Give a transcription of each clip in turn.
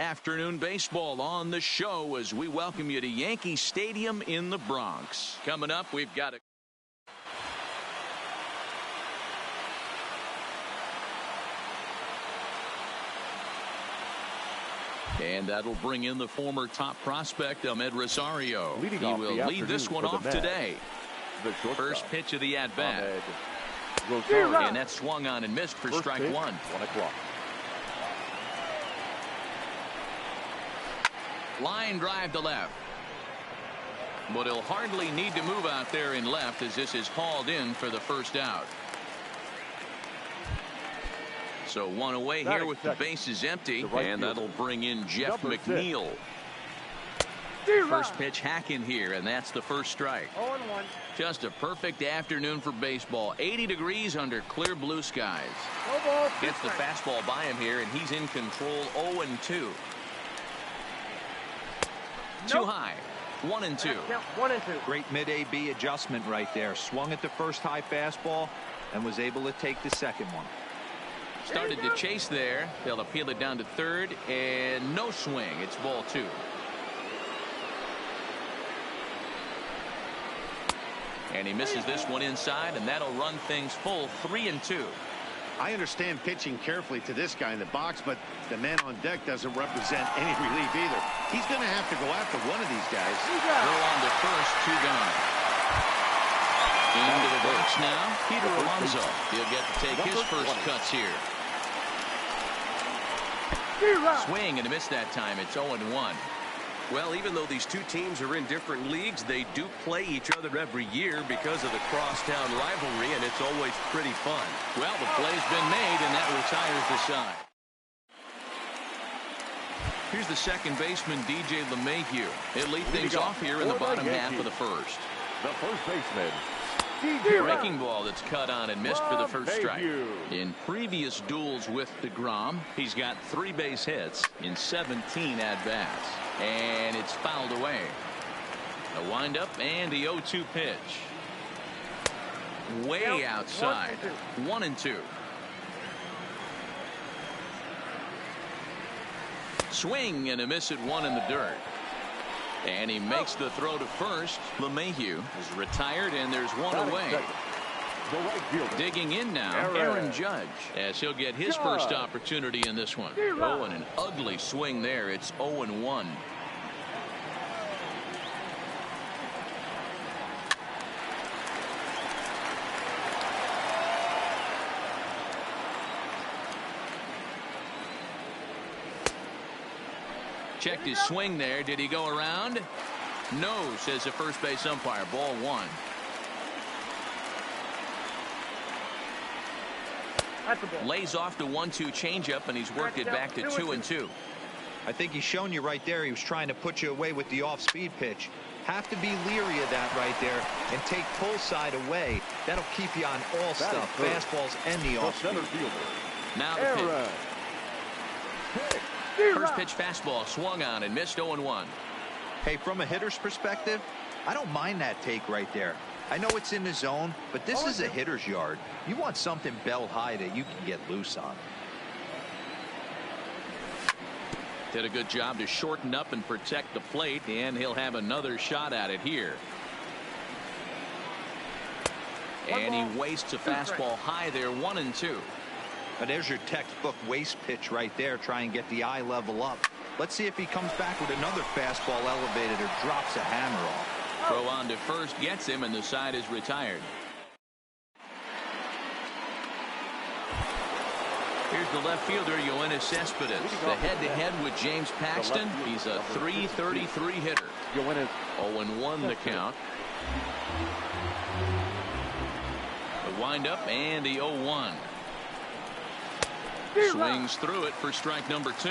Afternoon baseball on the show as we welcome you to Yankee Stadium in the Bronx. Coming up, we've got a and that'll bring in the former top prospect, Ahmed Rosario. He will lead this one off today. First pitch of the at-bat. And that's swung on and missed for strike one. 1 o'clock. Line drive to left. But he'll hardly need to move out there in left as this is hauled in for the first out. So one away here with the bases empty, and that'll bring in Jeff McNeil. First pitch hack in here, and that's the first strike. 0-1. Just a perfect afternoon for baseball. 80 degrees under clear blue skies. No ball. Gets the fastball by him here, and he's in control. 0-2. Too high. 1-2. 1-2. Great mid-AB adjustment right there. Swung at the first high fastball and was able to take the second one. Started to chase there. They'll appeal it down to third, and no swing. It's ball 2. And he misses this one inside, and that'll run things full. 3-2. I understand pitching carefully to this guy in the box, but the man on deck doesn't represent any relief either. He's going to have to go after one of these guys. Throw on to first, 2 gone. Into the box now, Peter Alonso. He'll get to take his first cuts here. Swing and a miss that time. It's 0-1. Well, even though these two teams are in different leagues, they do play each other every year because of the crosstown rivalry, and it's always pretty fun. Well, the play's been made, and that retires the side. Here's the second baseman, DJ LeMahieu. He'll lead things off here in the bottom half of the first. The first baseman. Breaking ball that's cut on and missed for the first strike. In previous duels with DeGrom, he's got 3 base hits in 17 at-bats. And it's fouled away. A windup and the 0-2 pitch. Way outside. 1-2. Swing and a miss at 1 in the dirt. And he makes the throw to first. LeMahieu is retired, and there's 1 away. Digging in now, Aaron Judge, as he'll get his first opportunity in this one. Oh, and an ugly swing there. It's 0-1. Checked his swing there. Did he go around? No, says the first base umpire. Ball 1. Lays off the 1-2 changeup, and he's worked it back to 2-2. I think he's shown you right there. He was trying to put you away with the off-speed pitch. Have to be leery of that right there and take pull side away. That'll keep you on all stuff, fastballs and the off-speed. Now the pitch. First pitch fastball swung on and missed. 0-1. Hey, from a hitter's perspective, I don't mind that take right there. I know it's in the zone, but this is a hitter's yard. You want something belt high that you can get loose on. Did a good job to shorten up and protect the plate, and he'll have another shot at it here. And he wastes a fastball high there. 1-2. But there's your textbook waste pitch right there. Try and get the eye level up. Let's see if he comes back with another fastball elevated or drops a hammer off. Throw on to first gets him, and the side is retired. Here's the left fielder, Yoenis Cespedes. The head-to-head with James Paxton. He's a .333 hitter. 0-1 the count. The windup and the 0-1. Swings through it for strike number 2.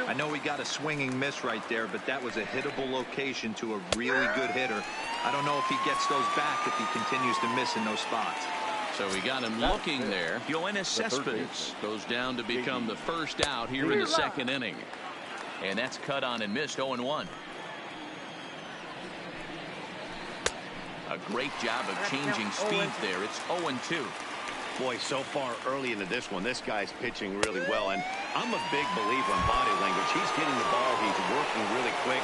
I know he got a swinging miss right there, but that was a hittable location to a really good hitter. I don't know if he gets those back if he continues to miss in those spots. So we got him looking there. Yoenis Cespedes goes down to become the first out here in the second inning. And that's cut on and missed. 0-1. A great job of changing speeds there. It's 0-2. Boy, so far early into this one, this guy's pitching really well. And I'm a big believer in body language. He's getting the ball. He's working really quick,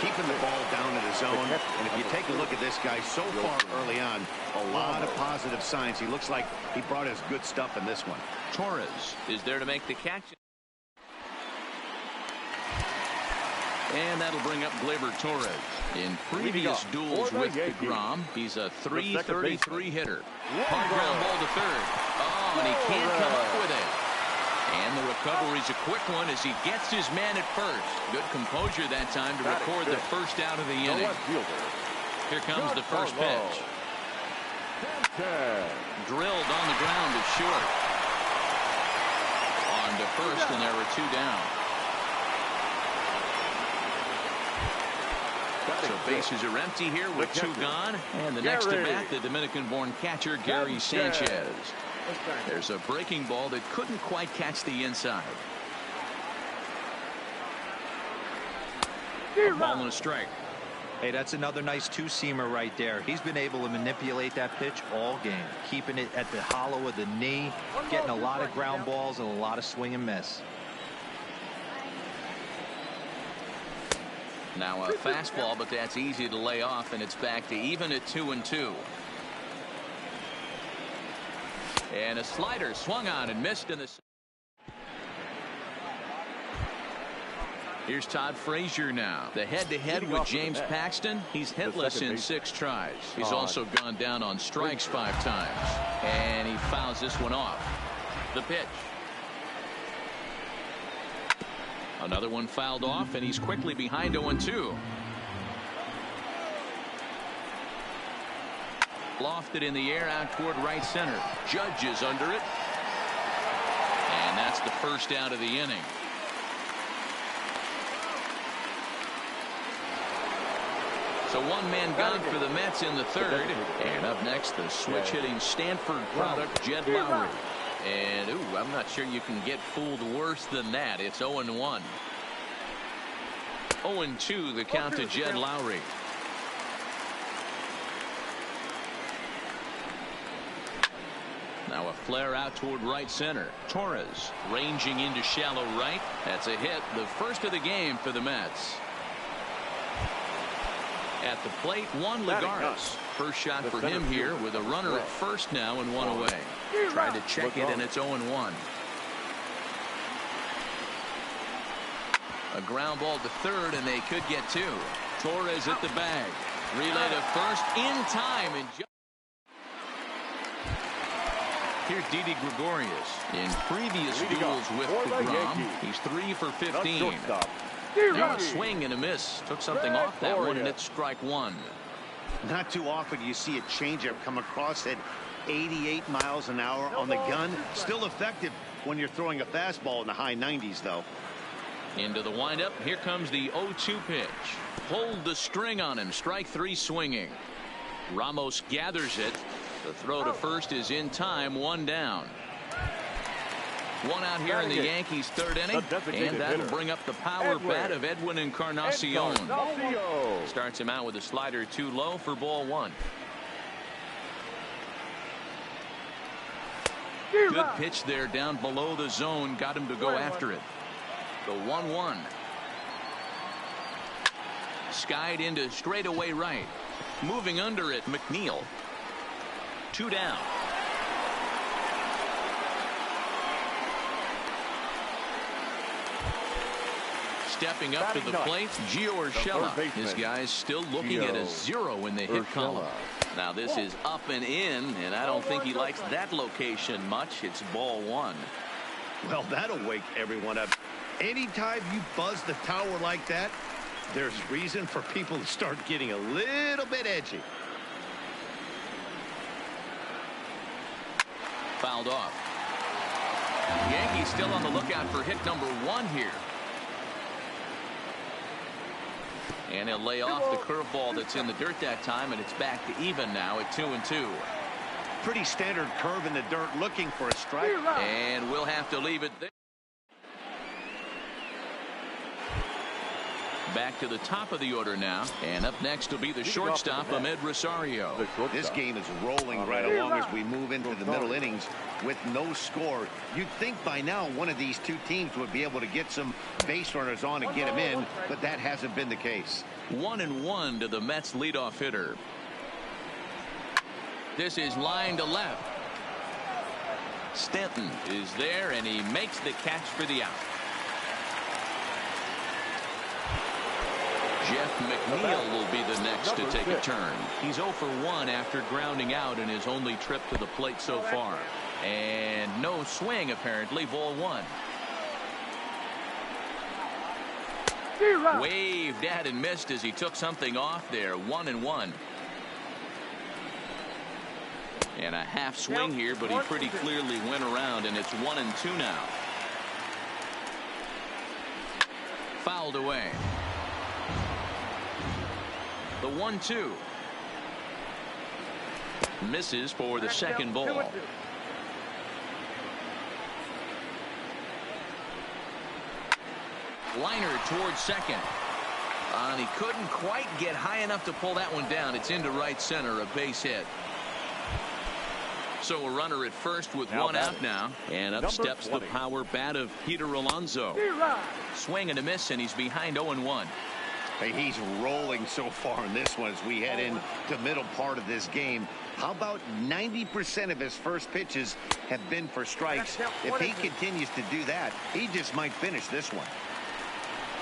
keeping the ball down in the zone. And if you take a look at this guy so far early on, a lot of positive signs. He looks like he brought us good stuff in this one. Torres is there to make the catch. And that'll bring up Gleyber Torres. In previous duels with DeGrom, he's a .333 hitter. Hard ground ball to third. Oh, and he can't come up with it. And the recovery's a quick one as he gets his man at first. Good composure that time to record the first out of the inning. Here comes the first pitch. Drilled on the ground to short. On to first, and there were two down. So bases are empty here with two gone. And the next to bat, the Dominican-born catcher, Gary Sanchez. There's a breaking ball that couldn't quite catch the inside. A ball and a strike. Hey, that's another nice two-seamer right there. He's been able to manipulate that pitch all game, keeping it at the hollow of the knee, getting a lot of ground balls and a lot of swing and miss. Now a fastball, but that's easy to lay off, and it's back to even at 2-2. And a slider swung on and missed in the. Here's Todd Frazier now. The head-to-head with James Paxton. He's hitless in 6 tries. He's also gone down on strikes 5 times. And he fouls this one off. The pitch. Another one fouled off, and he's quickly behind 0-2. Lofted in the air out toward right center. Judge is under it. And that's the first out of the inning. So one man gone for the Mets in the third. And up next, the switch-hitting Stanford product, Jed Lowry. And, ooh, I'm not sure you can get fooled worse than that. It's 0-1. 0-2, the count to Jed Lowry. Now a flare out toward right center. Torres ranging into shallow right. That's a hit, the first of the game for the Mets. At the plate, Juan Lagares. First shot for him here with a runner at first now and one away. Tried to check it, and it's 0-1. A ground ball to third, and they could get 2. Torres at the bag. Relay to first in time. And here's Didi Gregorius. In previous duels with DeGrom, he's 3 for 15. Now a swing and a miss. Took something off that one, and it's strike 1. Not too often you see a changeup come across at 88 miles an hour on the gun. Still effective when you're throwing a fastball in the high 90s, though. Into the windup. Here comes the 0-2 pitch. Pulled the string on him. Strike 3 swinging. Ramos gathers it. The throw to first is in time. 1 down. 1 out here in the Yankees' third inning, and that'll bring up the power bat of Edwin Encarnacion. Starts him out with a slider too low for ball 1. Good pitch there down below the zone, got him to go after it. The 1-1. Skied into straightaway right. Moving under it, McNeil. 2 down. Stepping up to the plate, Gio Urshela. This guy's still looking at a 0 in the hit column. Now this is up and in, and I don't think he likes that location much. It's ball 1. Well, that'll wake everyone up. Anytime you buzz the tower like that, there's reason for people to start getting a little bit edgy. Fouled off. Yankees still on the lookout for hit number 1 here. And he'll lay off the curveball that's in the dirt that time, and it's back to even now at 2-2. Pretty standard curve in the dirt, looking for a strike. And we'll have to leave it there. Back to the top of the order now. And up next will be the shortstop, Ahmed Rosario. This game is rolling right along as we move into the middle innings with no score. You'd think by now one of these two teams would be able to get some base runners on and get them in, but that hasn't been the case. 1-1 to the Mets leadoff hitter. This is line to left. Stanton is there, and he makes the catch for the out. Jeff McNeil will be the next to take a turn. He's 0 for 1 after grounding out in his only trip to the plate so far. And no swing, apparently. Ball 1. Waved at and missed as he took something off there. 1-1. And a half swing here, but he pretty clearly went around, and it's 1-2 now. Fouled away. The 1-2. Misses for the second ball. Liner towards second. And he couldn't quite get high enough to pull that one down. It's into right center, a base hit. So a runner at first with one out now. And up steps the power bat of Peter Alonso. Swing and a miss, and he's behind 0-1. Hey, he's rolling so far in this one as we head into the middle part of this game. How about 90% of his first pitches have been for strikes? If he continues to do that, he just might finish this one.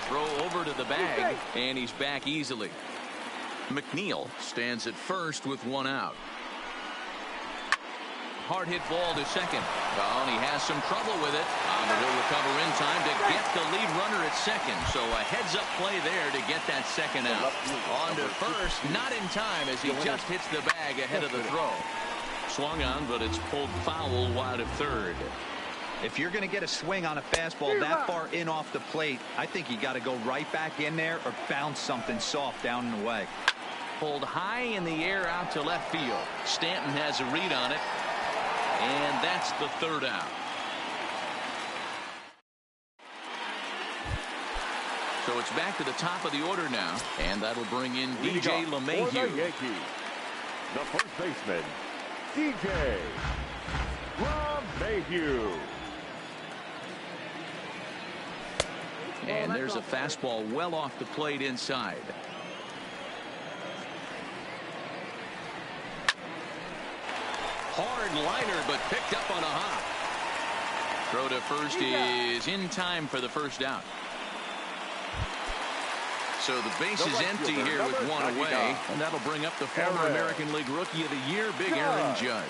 Throw over to the bag, and he's back easily. McNeil stands at first with one out. Hard hit ball to second. Oh, and he has some trouble with it. But he'll recover in time to get the lead runner at second. So a heads-up play there to get that second out. On to first, not in time as he just hits the bag ahead of the throw. Swung on, but it's pulled foul wide of third. If you're going to get a swing on a fastball that far in off the plate, I think you got to go right back in there or bounce something soft down and away. Pulled high in the air out to left field. Stanton has a read on it. And that's the third out. So it's back to the top of the order now. And that'll bring in DJ LeMahieu. The first baseman, DJ LeMahieu. And there's a fastball well off the plate inside. Hard liner, but picked up on a hop. Throw to first is in time for the first out. So the base is empty here with one away, and that'll bring up the former American League Rookie of the Year, Big Aaron Judge.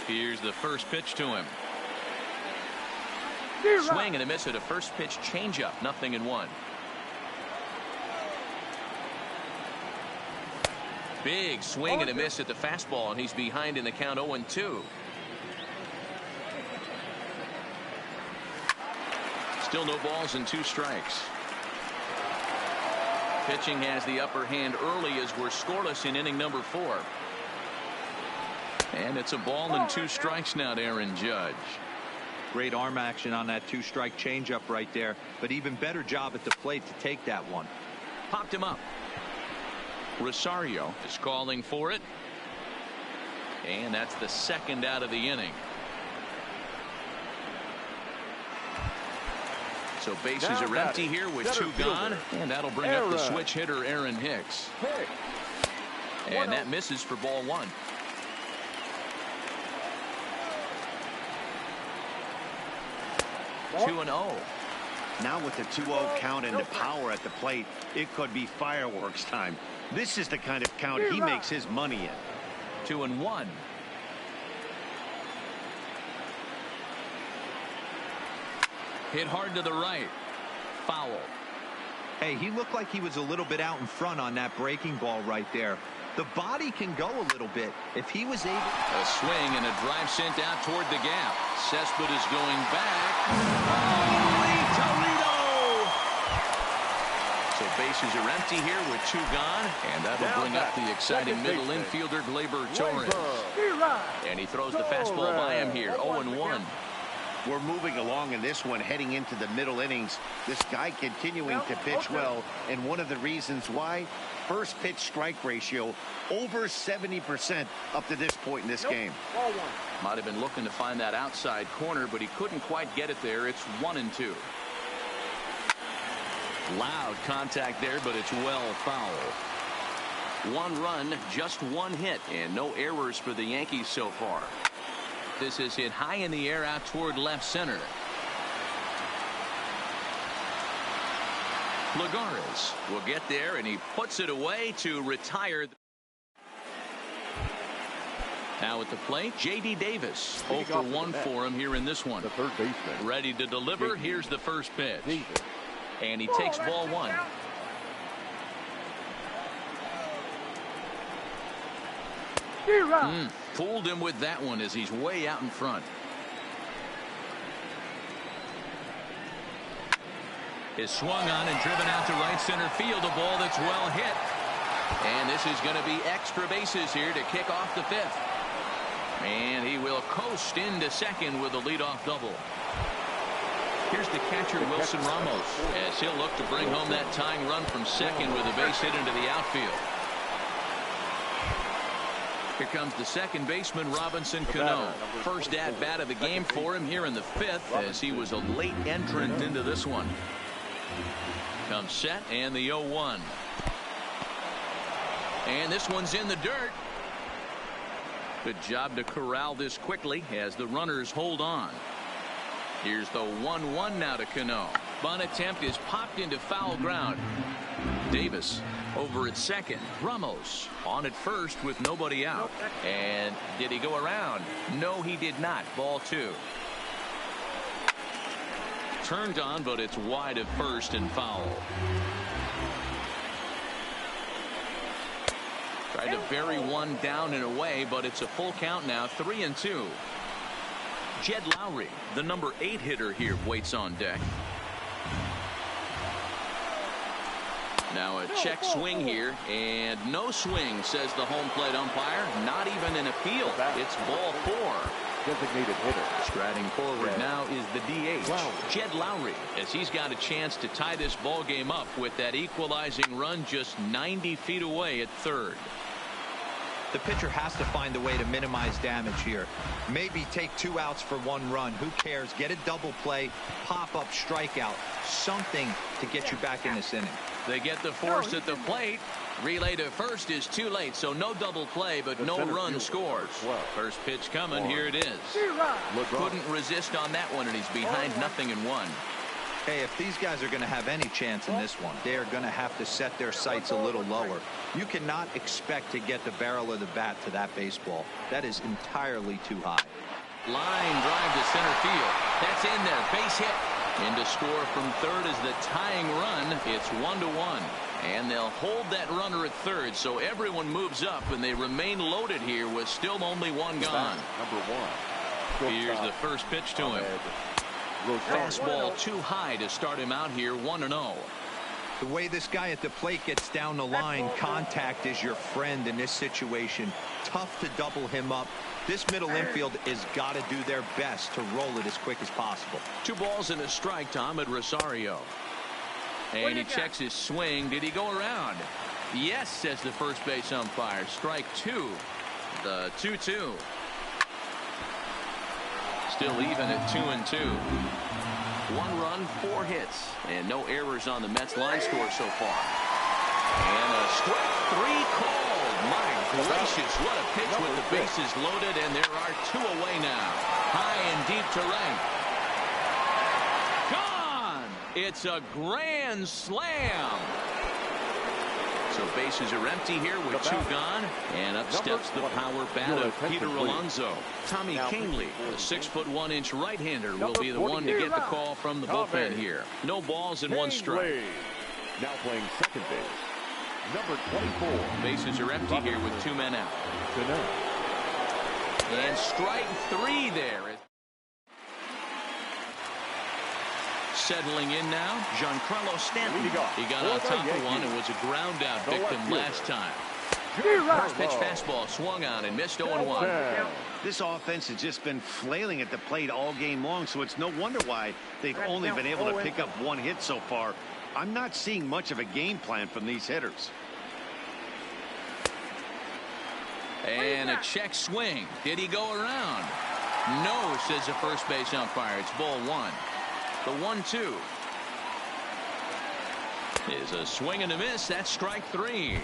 Here's the first pitch to him. Swing and a miss at a first pitch changeup. 0-1. Big swing and a miss at the fastball, and he's behind in the count 0-2. Still no balls and 2 strikes. Pitching has the upper hand early as we're scoreless in inning number 4. And it's a ball and 2 strikes now to Aaron Judge. Great arm action on that 2-strike changeup right there, but even better job at the plate to take that one. Popped him up. Rosario is calling for it. And that's the second out of the inning. So bases are empty here with 2 gone, and that'll bring up the switch hitter Aaron Hicks. And that misses for ball 1. 2-0. Now with the 2-0 count and the power at the plate, it could be fireworks time. This is the kind of count he makes his money in. 2-1. Hit hard to the right. Foul. Hey, he looked like he was a little bit out in front on that breaking ball right there. The body can go a little bit. If he was able... A swing and a drive sent out toward the gap. Cespedes going back. Holy Toledo! So bases are empty here with 2 gone. And that'll bring up the exciting middle infielder, Gleyber Torres. And he throws the fastball by him here, 0-1. We're moving along in this one, heading into the middle innings. This guy continuing to pitch well, and one of the reasons why, first pitch strike ratio over 70% up to this point in this game. Might have been looking to find that outside corner, but he couldn't quite get it there. It's 1-2. Loud contact there, but it's well foul. 1 run, just 1 hit, and no errors for the Yankees so far. This is hit high in the air out toward left center. Lagares will get there, and he puts it away to retire. Now at the plate, J.D. Davis. 0 for 1 for him here in this one. The third baseman. Ready to deliver. Here's the first pitch. And he takes ball 1. Fooled him with that one as he's way out in front. Is swung on and driven out to right center field. A ball that's well hit. And this is going to be extra bases here to kick off the 5th. And he will coast into second with a leadoff double. Here's the catcher, Wilson Ramos, as he'll look to bring home that tying run from second with a base hit into the outfield. Here comes the second baseman, Robinson Cano. First at-bat of the game for him here in the 5th, as he was a late entrant into this one. Comes set, and the 0-1. And this one's in the dirt. Good job to corral this quickly as the runners hold on. Here's the 1-1 now to Cano. Bunt attempt is popped into foul ground. Davis over at second. Ramos on at first with nobody out. And did he go around? No, he did not. Ball 2. Turned on, but it's wide of first and foul. Tried to bury one down and away, but it's a full count now, 3-2. Jed Lowry, the number 8 hitter here, waits on deck. Now a check swing here, and no swing, says the home plate umpire. Not even an appeal. It's ball 4. Designated hitter. Striding forward now is the DH, Jed Lowry, as he's got a chance to tie this ball game up with that equalizing run just 90 feet away at third. The pitcher has to find a way to minimize damage here. Maybe take 2 outs for 1 run. Who cares? Get a double play, pop up, strikeout, something to get you back in this inning. They get the force at the plate. Relay to first is too late, so no double play, but no run scores. First pitch coming. Here it is. Couldn't resist on that one, and he's behind 0-1. Hey, if these guys are going to have any chance in this one, they are going to have to set their sights a little lower. You cannot expect to get the barrel of the bat to that baseball. That is entirely too high. Line drive to center field. That's in there. Base hit. In to score from third is the tying run. It's 1-1. And they'll hold that runner at third, so everyone moves up, and they remain loaded here with still only 1 gone. Number 1. Here's the first pitch to him. Fastball too high to start him out here, 1-0. The way this guy at the plate gets down the line, contact is your friend in this situation. Tough to double him up. This middle infield has got to do their best to roll it as quick as possible. 2 balls and a strike to Ahmed Rosario. And he checks his swing. Did he go around? Yes, says the first base umpire. Strike 2. The 2-2. Still even at 2-2. 1 run, 4 hits, and no errors on the Mets line score so far. And a strike 3 called. My gracious, what a pitch with the bases loaded, and there are 2 away now. High and deep to right. Gone! It's a grand slam. So bases are empty here with 2 gone, and up steps the power bat of Peter Alonso. Tommy Kahnle, the 6'1" right-hander, will be the one to get the call from the bullpen here. No balls and 1 strike. Now playing second base. Number 24. Bases are empty here with 2 men out. And strike 3 there. Settling in now, Giancarlo Stanton. He got on top of one and was a ground out victim last time. First pitch fastball swung on and missed 0-1. This offense has just been flailing at the plate all game long, so it's no wonder why they've only been able to pick up 1 hit so far. I'm not seeing much of a game plan from these hitters. And a check swing. Did he go around? No, says the first base umpire. It's ball 1. The 1-2 is a swing and a miss. That's strike 3.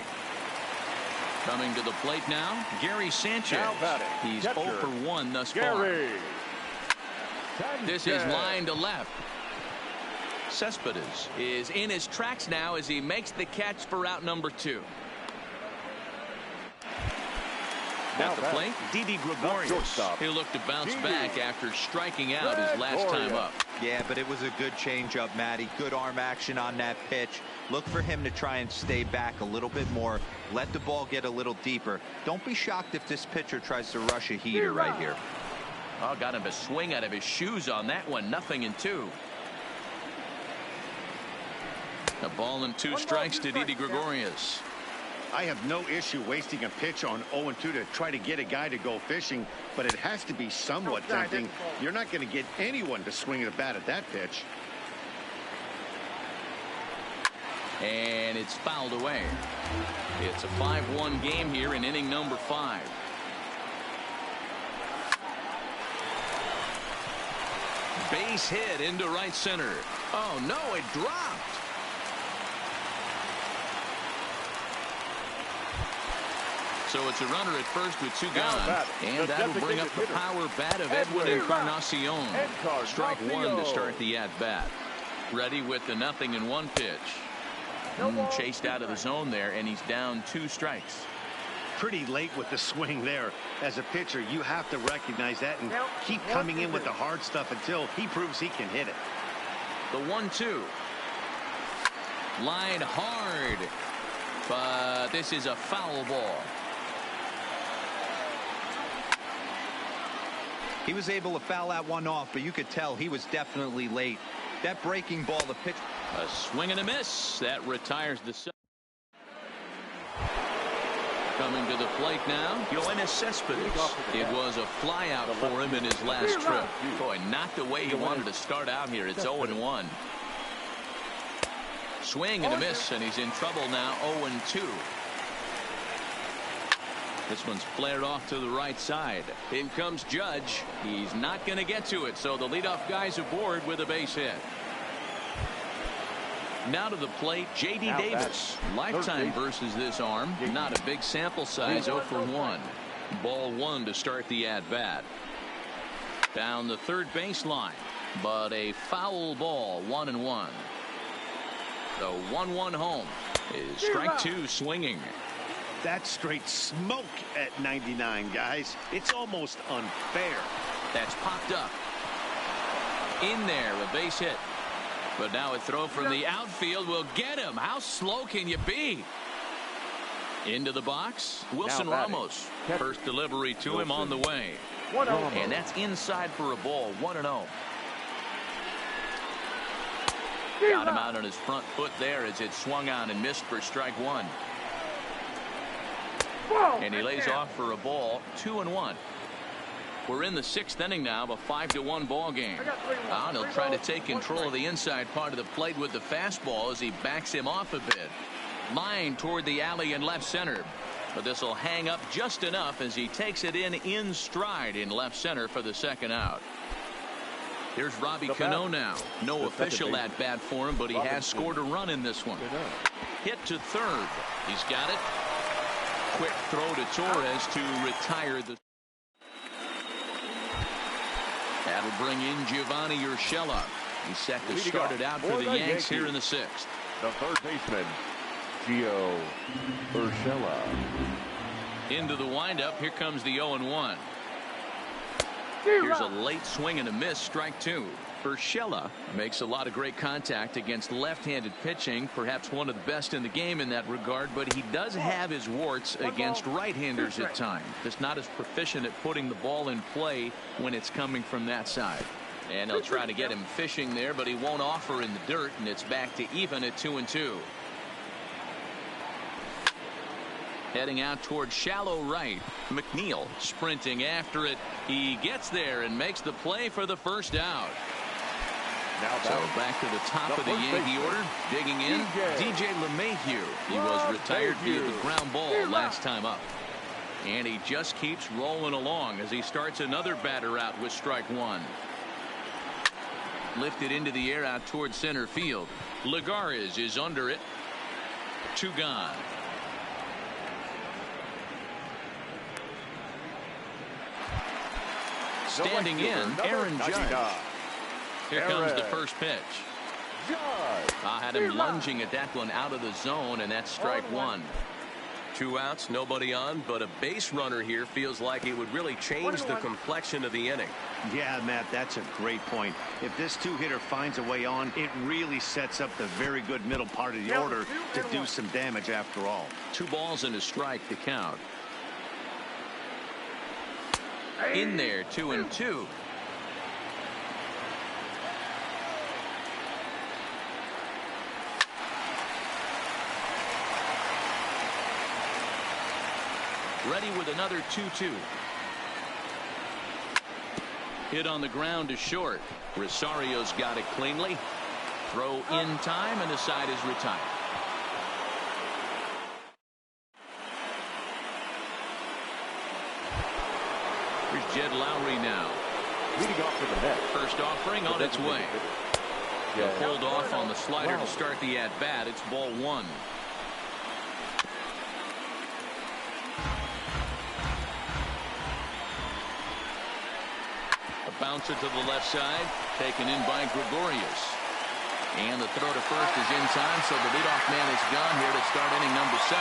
Coming to the plate now, Gary Sanchez. He's 0 for 1 thus far. This is line to left. Cespedes is in his tracks now as he makes the catch for out number 2. At the plate, Didi Gregorius. He looked to bounce back after striking out his last time up. Yeah, but it was a good changeup, Matty. Good arm action on that pitch. Look for him to try and stay back a little bit more. Let the ball get a little deeper. Don't be shocked if this pitcher tries to rush a heater right here. Oh, got him a swing out of his shoes on that one. 0-2. A ball and 2 strikes to Didi Gregorius. I have no issue wasting a pitch on 0-2 to try to get a guy to go fishing, but it has to be somewhat tempting. You're not going to get anyone to swing the bat at that pitch. And it's fouled away. It's a 5-1 game here in inning number 5. Base hit into right center. Oh, no, it dropped. So it's a runner at first with 2 gone. And that'll bring up the power bat of Edwin Encarnacion. Strike 1 to start the at-bat. Ready with the 0-1 pitch. Chased out of the zone there, and he's down 2 strikes. Pretty late with the swing there. As a pitcher, you have to recognize that and keep coming in with the hard stuff until he proves he can hit it. The 1-2. Line hard. But this is a foul ball. He was able to foul that one off, but you could tell he was definitely late. That breaking ball, the pitch. A swing and a miss. That retires the set. Coming to the plate now, Yoenis Cespedes. It was a fly out for him in his last trip. Boy, not the way he wanted to start out here. It's 0-1. Swing and a miss, and he's in trouble now. 0-2. This one's flared off to the right side. In comes Judge. He's not going to get to it, so the leadoff guy's aboard with a base hit. Now to the plate, J.D. Davis. Lifetime versus this arm. Not a big sample size, 0 for 1. Ball 1 to start the at-bat. Down the third baseline, but a foul ball, 1-1. The 1-1 home is strike 2 swinging. That's straight smoke at 99, guys. It's almost unfair. That's popped up. In there, a base hit. But now a throw from the outfield will get him. How slow can you be? Into the box, Wilson Ramos. First delivery to him on the way. And that's inside for a ball, 1-0. Got him out on his front foot there as it swung on and missed for strike 1. And he lays off for a ball, 2-1. We're in the 6th inning now of a 5-1 ball game. And he'll try to take control of the inside part of the plate with the fastball as he backs him off a bit. Line toward the alley in left center. But this will hang up just enough as he takes it in stride in left center for the second out. Here's Robbie Cano now. No official at bat for him, but he has scored a run in this one. Hit to third. He's got it. Quick throw to Torres to retire the. That'll bring in Giovanni Urshela. He's set to start it out for the Yanks here in the 6th. The third baseman, Gio Urshela. Into the windup. Here comes the 0-1. Here's a late swing and a miss. Strike 2. Urshela makes a lot of great contact against left-handed pitching, perhaps one of the best in the game in that regard, but he does have his warts against right-handers at times. Just not as proficient at putting the ball in play when it's coming from that side. And he'll try to get him fishing there, but he won't offer in the dirt, and it's back to even at 2-2. Heading out towards shallow right. McNeil sprinting after it. He gets there and makes the play for the first out. So back to the top of the Yankee order. Digging in, DJ LeMahieu. He was retired via the ground ball last time up. And he just keeps rolling along as he starts another batter out with strike one. Lifted into the air out towards center field. Lagares is under it. 2 gone. Standing in, Aaron Judge. Here comes the first pitch. I had him lunging at that one out of the zone, and that's strike one. 2 outs, nobody on, but a base runner here feels like it would really change the complexion of the inning. Yeah, Matt, that's a great point. If this 2-hitter finds a way on, it really sets up the very good middle part of the order to do some damage after all. 2 balls and a strike to count. In there, 2-2. Ready with another 2-2. Hit on the ground to short. Rosario's got it cleanly. Throw in time, and the side is retired. Here's Jed Lowry now. Leading off to the net. First offering on its way. He'll hold off on the slider to start the at-bat. It's ball 1. A bouncer to the left side, taken in by Gregorius. And the throw to first is in time, so the leadoff man is gone here to start inning number 7.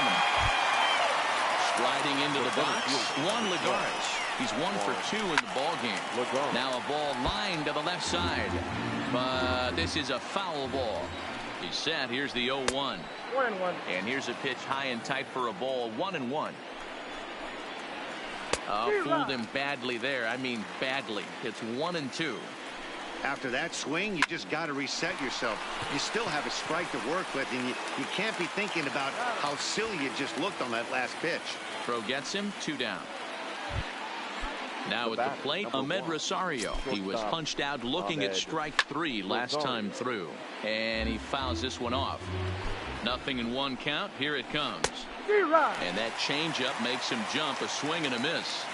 Striding into the box, Juan Lagares. He's 1 for 2 in the ball game. Now a ball lined to the left side, but this is a foul ball. He's set. Here's the 0-1. 1-1. And here's a pitch high and tight for a ball. 1-1. Fooled him badly there. I mean badly. It's 1-2. After that swing, you just got to reset yourself. You still have a strike to work with, and you can't be thinking about how silly you just looked on that last pitch. Throw gets him. 2 down. Now at the plate, Ahmed Rosario. He was punched out looking at strike 3 last time through, and he fouls this one off. 0-1 count. Here it comes. And that changeup makes him jump. A swing and a miss.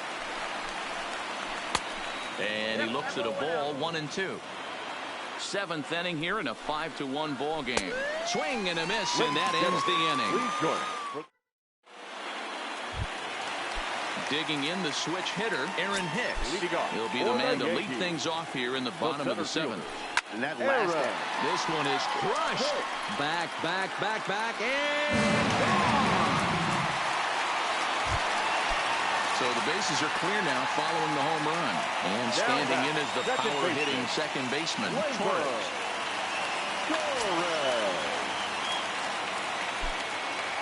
And he looks at a ball. 1-2. 7th inning here in a 5-1 ball game. Swing and a miss, and that ends the inning. Digging in, the switch hitter, Aaron Hicks. He'll be the man to lead things off here in the bottom of the 7th. And that last out. This one is crushed. Back, and gone. So the bases are clear now following the home run. And standing in is the power-hitting second baseman, Torres.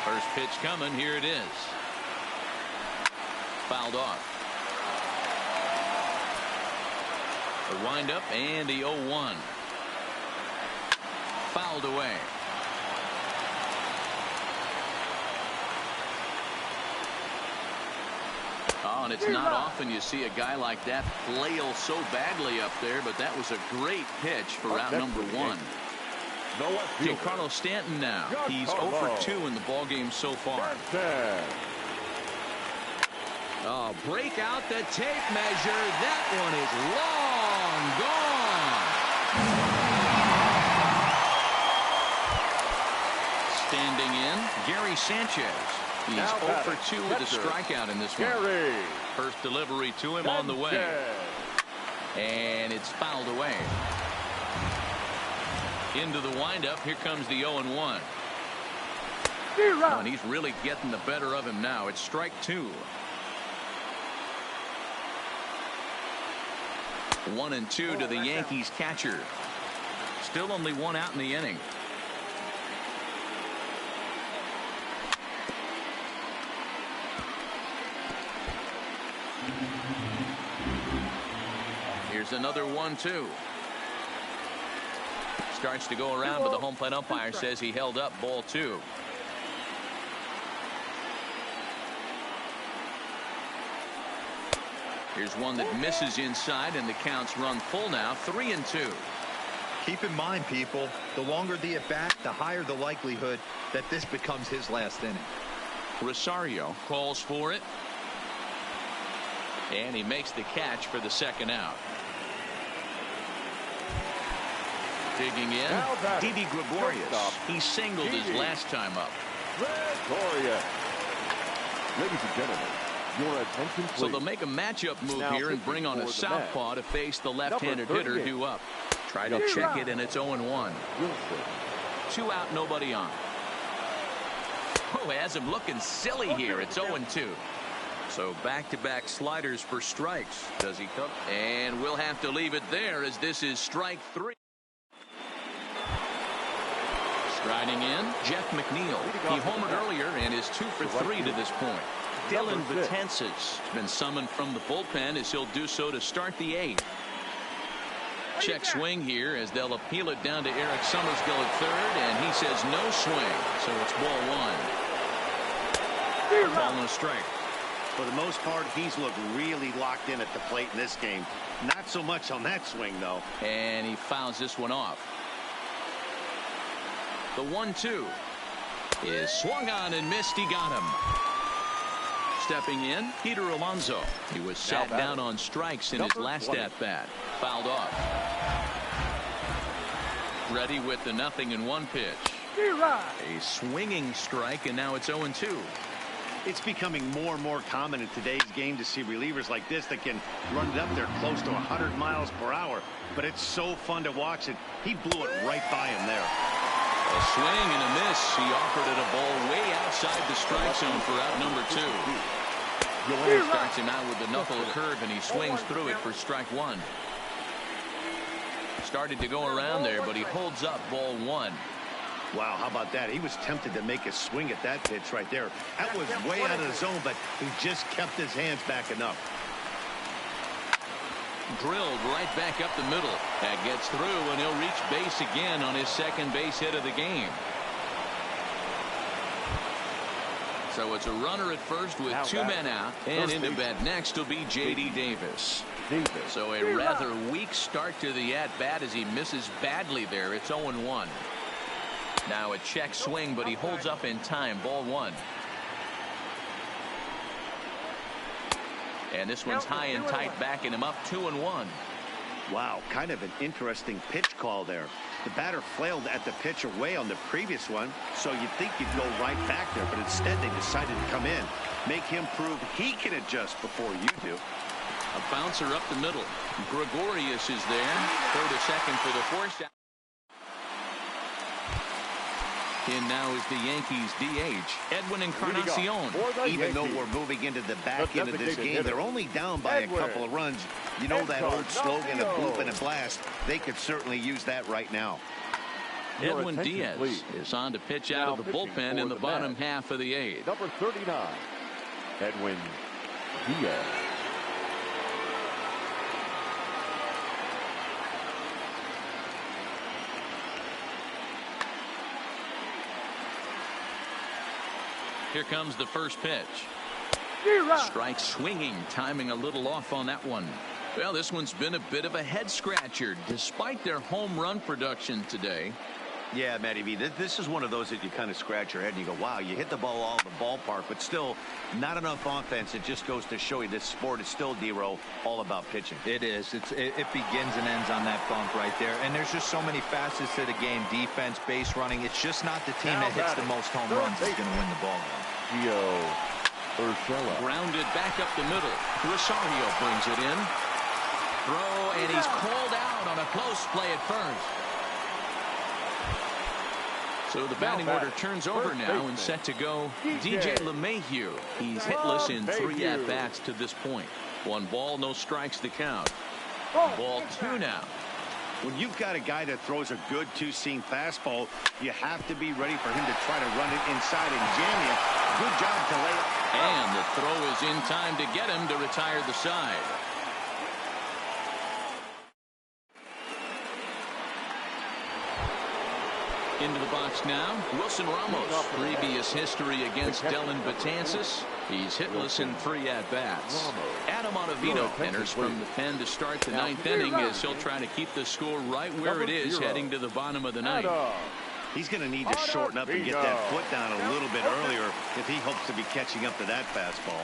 First pitch coming. Here it is. Fouled off. The windup and the 0-1. Fouled away. Oh, and it's not often you see a guy like that flail so badly up there, but that was a great pitch for out number 1. Giancarlo Stanton now. He's 0 for 2 in the ballgame so far. Oh, break out the tape measure. That one is long gone. Standing in, Gary Sanchez. He's 0 for 2 with a strikeout in this one. First delivery to him on the way. And it's fouled away. Into the windup. Here comes the 0-1. Oh, and he's really getting the better of him now. It's strike 2. 1-2 to the Yankees catcher. Still only one out in the inning. Here's another 1-2. Starts to go around, but the home plate umpire says he held up ball 2. Here's one that misses inside, and the count's run full now, 3-2. Keep in mind, people, the longer the at bat, the higher the likelihood that this becomes his last inning. Rosario calls for it, and he makes the catch for the second out. Digging in, Didi Gregorius. He singled his last time up. Gregorius. Ladies and gentlemen, your attention, please. So they'll make a matchup move here and bring on a southpaw to face the left-handed hitter due up. Try to check it, and it's 0-1. 2 out, nobody on. Oh, has him looking silly here. It's 0-2. So back-to-back sliders for strikes. Does he come? And we'll have to leave it there, as this is strike 3. Striding in, Jeff McNeil. He homered earlier and is 2 for 3 to this point. Dylan Betances has been summoned from the bullpen, as he'll do so to start the 8th. Check swing here as they'll appeal it down to Eric Summersgill at third, and he says no swing, so it's ball 1. Ball and a strike. For the most part, he's looked really locked in at the plate in this game. Not so much on that swing, though. And he fouls this one off. The 1-2 is swung on and missed. He got him. Stepping in, Peter Alonso. He was sat down on strikes in his last at-bat. Fouled off. Ready with the 0-1 pitch. A swinging strike, and now it's 0-2. It's becoming more and more common in today's game to see relievers like this that can run it up there close to 100 miles per hour. But it's so fun to watch it. He blew it right by him there. A swing and a miss. He offered it a ball way outside the strike zone for out number 2. Starts him out with the knuckle curve, and he swings through it for strike 1. Started to go around there, but he holds up ball 1. Wow, how about that? He was tempted to make a swing at that pitch right there. That was way out of the zone, but he just kept his hands back enough. Drilled right back up the middle. That gets through, and he'll reach base again on his second base hit of the game. So it's a runner at first with 2 men out, and into bat next will be J.D. Davis. So a rather weak start to the at-bat as he misses badly there. It's 0-1. Now a check swing, but he holds up in time. Ball 1. And this one's high and tight, backing him up 2-1. Wow, kind of an interesting pitch call there. The batter flailed at the pitch away on the previous one, so you'd think you'd go right back there, but instead they decided to come in, make him prove he can adjust before you do. A bouncer up the middle. Gregorius is there. Throw to second for the force out. In now is the Yankees DH, Edwin Encarnacion. Even though we're moving into the back end of this game, they're only down by a couple of runs. You know that old slogan of bloop and a blast. They could certainly use that right now. Edwin Diaz is on to pitch out of the bullpen in the bottom half of the 8th. Number 39, Edwin Diaz. Here comes the first pitch. Strike swinging, timing a little off on that one. Well, this one's been a bit of a head scratcher despite their home run production today. Yeah, Matty V, this is one of those that you kind of scratch your head and you go, wow, you hit the ball all the ballpark, but still not enough offense. It just goes to show you this sport is still, D-Row, all about pitching. It is. It begins and ends on that bump right there. And there's just so many facets to the game. Defense, base running. It's just not the team that hits the most home runs that's going to win the ball game. Gio Urshela. Grounded back up the middle. Rosario brings it in. Throw, and he's called out on a close play at first. So the batting order turns over now and set to go DJ LeMahieu. He's hitless in 3 at-bats to this point. 1 ball, no strikes to count. Ball 2 now. When you've got a guy that throws a good two-seam fastball, you have to be ready for him to try to run it inside and jam you. Good job to lay up. And the throw is in time to get him to retire the side. Into the box now, Wilson Ramos. Previous history against Dellin Betances. He's hitless in 3 at-bats. Adam Ottavino enters from the pen to start the 9th inning as he'll try to keep the score right where it is heading to the bottom of the 9th. He's going to need to shorten up and get that foot down a little bit earlier if he hopes to be catching up to that fastball.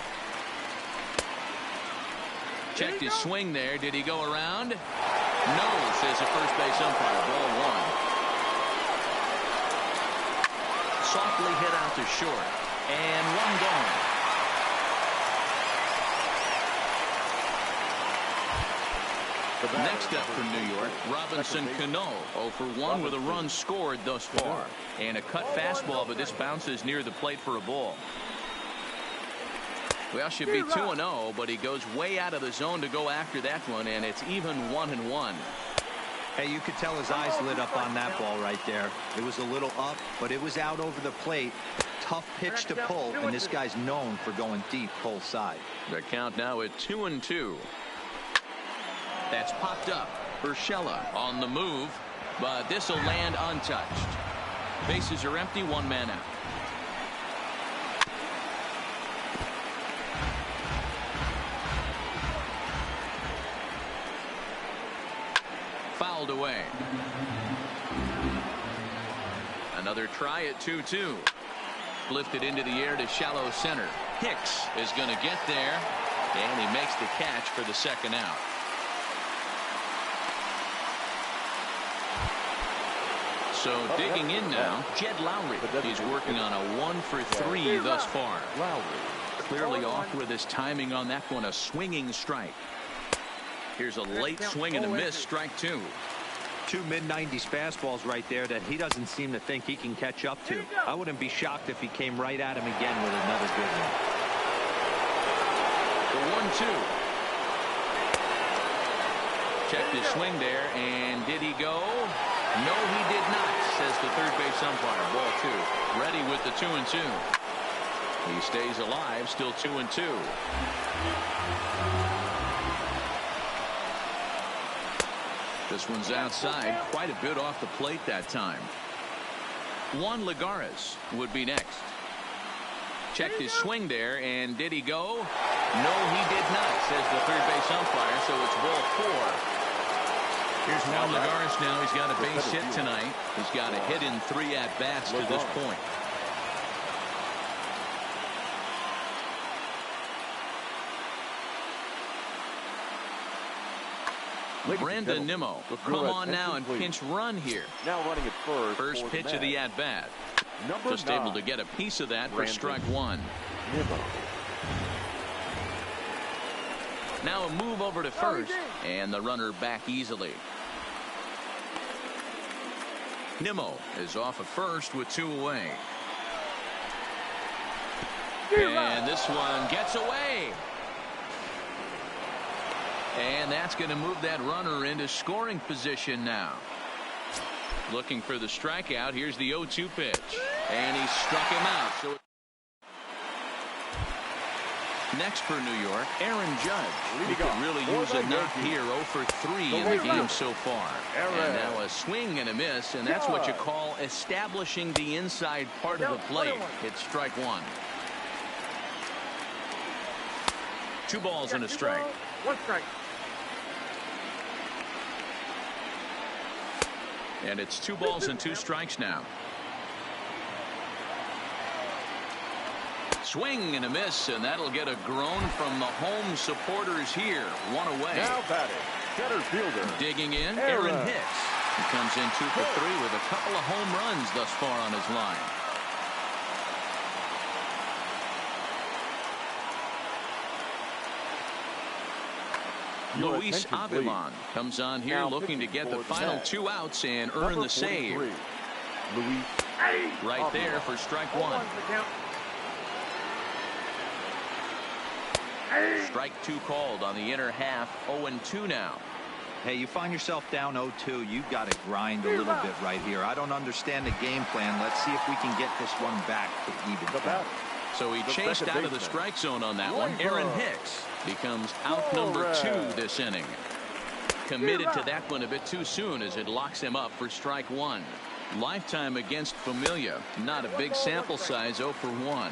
Checked his swing there. Did he go around? No, says the first base umpire. Ball 1. Softly hit out to short. And 1 gone. Next up for New York, Robinson Cano, 0 for 1 with a run scored thus far. And a cut fastball, but this bounces near the plate for a ball. Well, should be 2-0, but he goes way out of the zone to go after that one, and it's even 1-1. Hey, you could tell his eyes lit up on that ball right there. It was a little up, but it was out over the plate. Tough pitch to pull, and this guy's known for going deep pull side. The count now at 2-2. That's popped up. Urshela on the move, but this will land untouched. Bases are empty, 1 man out. Fouled away. Another try at 2-2. Lifted into the air to shallow center. Hicks is going to get there, and he makes the catch for the 2nd out. So digging in now, Jed Lowry. He's working on a 1 for 3 thus far. Clearly off with his timing on that one, a swinging strike. Here's a late swing and a miss, strike 2. 2 mid-90s fastballs right there that he doesn't seem to think he can catch up to. I wouldn't be shocked if he came right at him again with another good one. The 1-2. Checked his swing there, and did he go? No, he did not, says the third base umpire. Ball 2. Ready with the 2-2. He stays alive, still 2-2. This one's outside, quite a bit off the plate that time. Juan Lagares would be next. Checked his swing there, and did he go? No, he did not, says the third base umpire, so it's ball 4. Here's Juan Lagares now. He's got a base hit tonight. He's got a hit in 3 at-bats to this point. Brandon Nimmo, come on now and pinch run here. Now running at first pitch of the at-bat. Just able to get a piece of that for strike 1. Now a move over to first, and the runner back easily. Nimmo is off of first with 2 away. And this one gets away. And that's going to move that runner into scoring position now. Looking for the strikeout. Here's the 0-2 pitch. And he struck him out. So next for New York, Aaron Judge. He could really use a knock here. 0 for 3 in the game so far. And now a swing and a miss, and that's what you call establishing the inside part of the plate. It's strike 1. 2 balls and a strike. 1 strike. And it's 2 balls and 2 strikes now. Swing and a miss, and that'll get a groan from the home supporters here. 1 away. Now batting, center fielder. Digging in, Aaron Hicks. He comes in 2 for 3 with a couple of home runs thus far on his line. Luis Avilan comes on here looking to get the final 2 outs and earn the save. Right there for strike 1. Strike 2 called on the inner half. 0-2 now. Hey, you find yourself down 0-2, you've got to grind a little bit right here. I don't understand the game plan. Let's see if we can get this one back to even. So he chased out of the strike zone on that one. Aaron Hicks becomes out number 2 this inning. Committed to that one a bit too soon as it locks him up for strike 1. Lifetime against Familia. Not a big sample size, 0 for 1.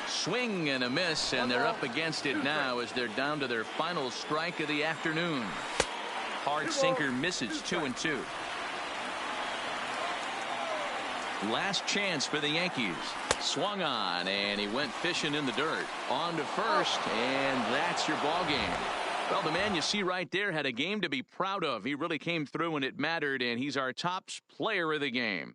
Swing and a miss, and they're up against it now as they're down to their final strike of the afternoon. Hard sinker misses, 2-2. Last chance for the Yankees. Swung on, and he went fishing in the dirt. On to first, and that's your ball game. Well, the man you see right there had a game to be proud of. He really came through when it mattered, and he's our top player of the game.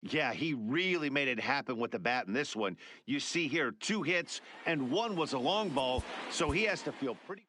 Yeah, he really made it happen with the bat in this one. You see here 2 hits, and 1 was a long ball, so he has to feel pretty.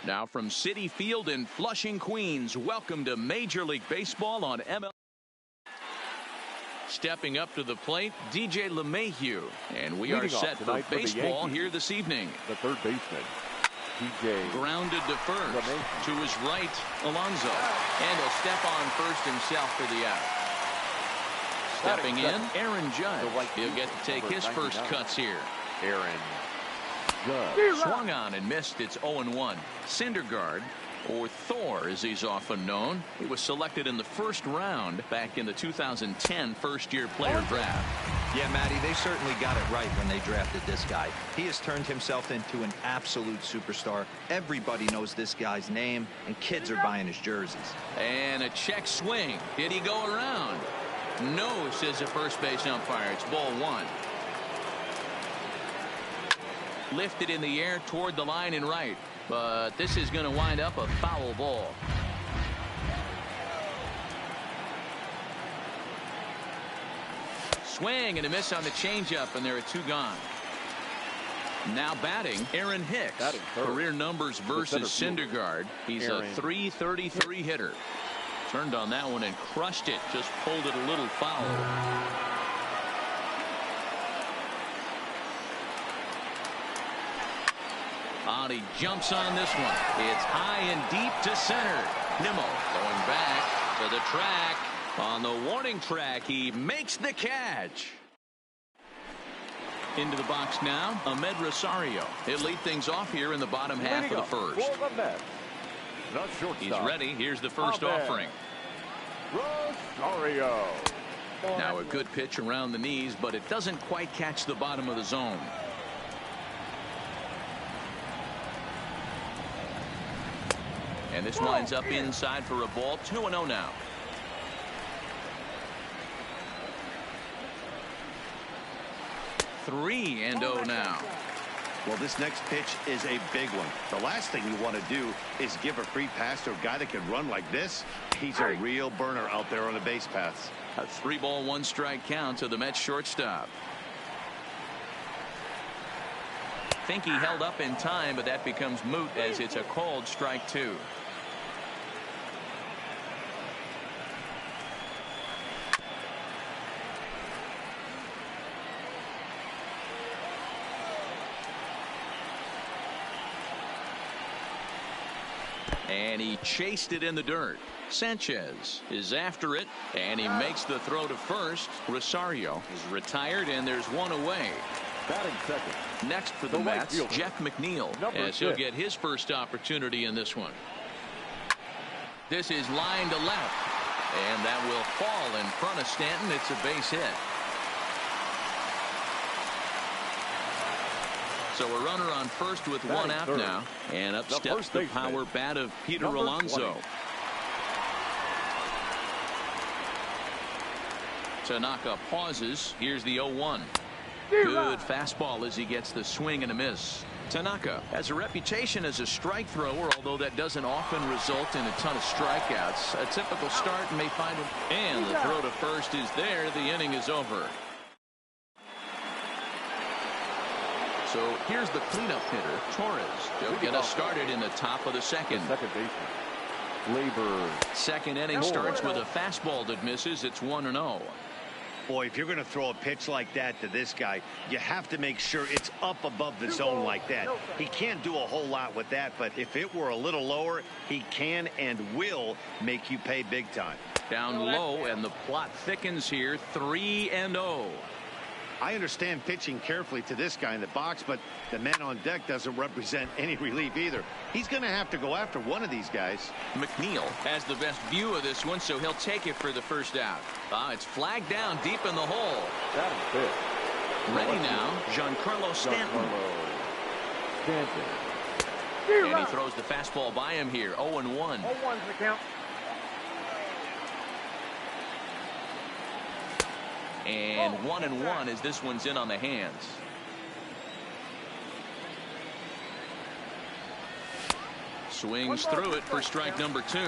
Now from Citi Field in Flushing, Queens, welcome to Major League Baseball on MLB. Stepping up to the plate, DJ LeMahieu, and we are set for baseball here this evening. The third baseman, DJ. Grounded to first, to his right, Alonso, and he'll step on first himself for the out. Stepping in, Aaron Judge. He'll get to take his first cuts here. Aaron Judge. Swung on and missed. It's 0-1. Syndergaard or Thor as he's often known. He was selected in the first round back in the 2010 first-year player draft. Yeah, Matty, they certainly got it right when they drafted this guy. He has turned himself into an absolute superstar. Everybody knows this guy's name, and kids are buying his jerseys. And a check swing. Did he go around? No, says the first base umpire. It's ball one. Lifted in the air toward the line and right. But this is going to wind up a foul ball. Swing and a miss on the changeup, and there are two gone. Now batting, Aaron Hicks. Career numbers versus Syndergaard. He's a .333 hitter. Turned on that one and crushed it. Just pulled it a little foul. He jumps on this one. It's high and deep to center. Nimmo going back to the track. On the warning track, he makes the catch. Into the box now, Ahmed Rosario. He'll lead things off here in the bottom half of the first. He's ready. Here's the first offering. Rosario. Now a good pitch around the knees, but it doesn't quite catch the bottom of the zone. And this winds up inside for a ball. 2-0 now. Three and 0 now. Well, this next pitch is a big one. The last thing you want to do is give a free pass to a guy that can run like this. He's a real burner out there on the base paths. A 3-ball, 1-strike count to the Mets shortstop. Think he held up in time, but that becomes moot as it's a called strike two. And he chased it in the dirt. Sanchez is after it, and he makes the throw to first. Rosario is retired, and there's one away. Batting second. Next for the Mets, Jeff McNeil, as he'll get his first opportunity in this one. This is line to left, and that will fall in front of Stanton. It's a base hit. So a runner on first with one out now. And up steps the power bat of Peter Alonso. Tanaka pauses. Here's the 0-1. Good fastball as he gets the swing and a miss. Tanaka has a reputation as a strike thrower, although that doesn't often result in a ton of strikeouts. A typical start may find him. And the throw to first is there. The inning is over. So here's the cleanup hitter, Torres. He'll get us started in the top of the second. Second baseman. Labor. Second inning starts with a fastball that misses. It's 1-0. Boy, if you're going to throw a pitch like that to this guy, you have to make sure it's up above the zone like that. He can't do a whole lot with that, but if it were a little lower, he can and will make you pay big time. Down low, and the plot thickens here. 3-0. I understand pitching carefully to this guy in the box, but the man on deck doesn't represent any relief either. He's going to have to go after one of these guys. McNeil has the best view of this one, so he'll take it for the first out. It's flagged down deep in the hole. That is big. Ready now, Giancarlo Stanton. And he throws the fastball by him here. 0-1. 0-1's the count. And 1-1 as this one's in on the hands. Swings through it for strike number 2.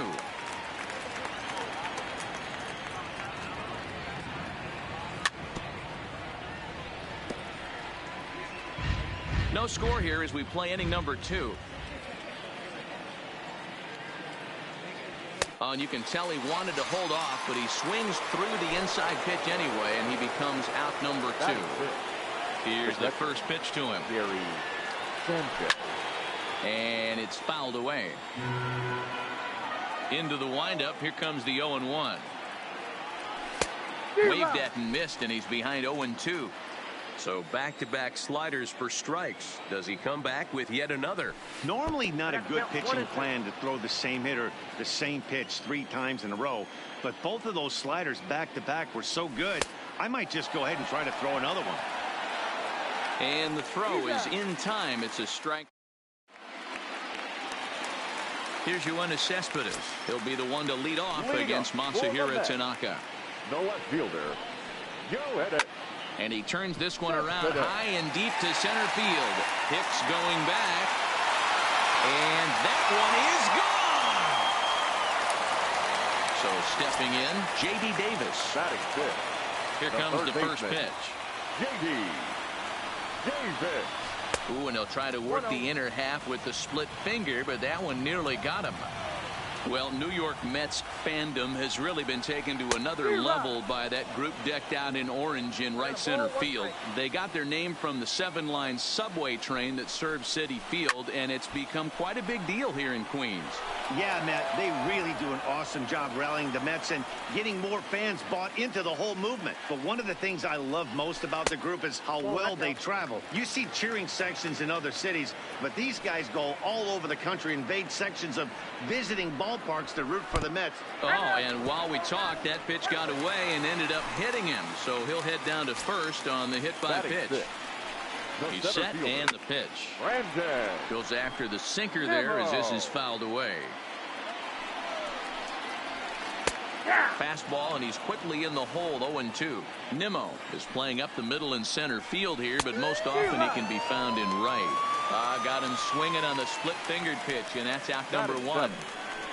No score here as we play inning number 2. And you can tell he wanted to hold off, but he swings through the inside pitch anyway, and he becomes out number 2. Here's the first pitch to him. And it's fouled away. Into the windup. Here comes the 0-1. Waved at and missed, and he's behind 0-2. So back-to-back sliders for strikes. Does he come back with yet another? Normally not a good pitching plan to throw the same hitter the same pitch 3 times in a row, but both of those sliders back-to-back were so good, I might just go ahead and try to throw another one. And the throw is in time. It's a strike. Here's Yoenis Cespedes. He'll be the one to lead off against Masahiro Tanaka. The left fielder, Yoenis. And he turns this one around high and deep to center field. Hicks going back. And that one is gone. So stepping in, J.D. Davis. Batting fifth. Here comes the first pitch. J.D. Davis. Ooh, and he'll try to work the inner half with the split finger, but that one nearly got him. Well, New York Mets fandom has really been taken to another level by that group decked out in orange in right center field. They got their name from the 7-line subway train that serves Citi Field, and it's become quite a big deal here in Queens. Yeah, Matt, they really do an awesome job rallying the Mets and getting more fans bought into the whole movement. But one of the things I love most about the group is how well they travel. You see cheering sections in other cities, but these guys go all over the country, invade sections of visiting ballparks to root for the Mets. Oh, and while we talked, that pitch got away and ended up hitting him. So he'll head down to first on the hit by pitch. He's set and the pitch. Goes after the sinker there as this is fouled away. Fastball, and he's quickly in the hole. 0-2. Nimmo is playing up the middle and center field here, but most often he can be found in right. Got him swinging on the split-fingered pitch, and that's out number 1.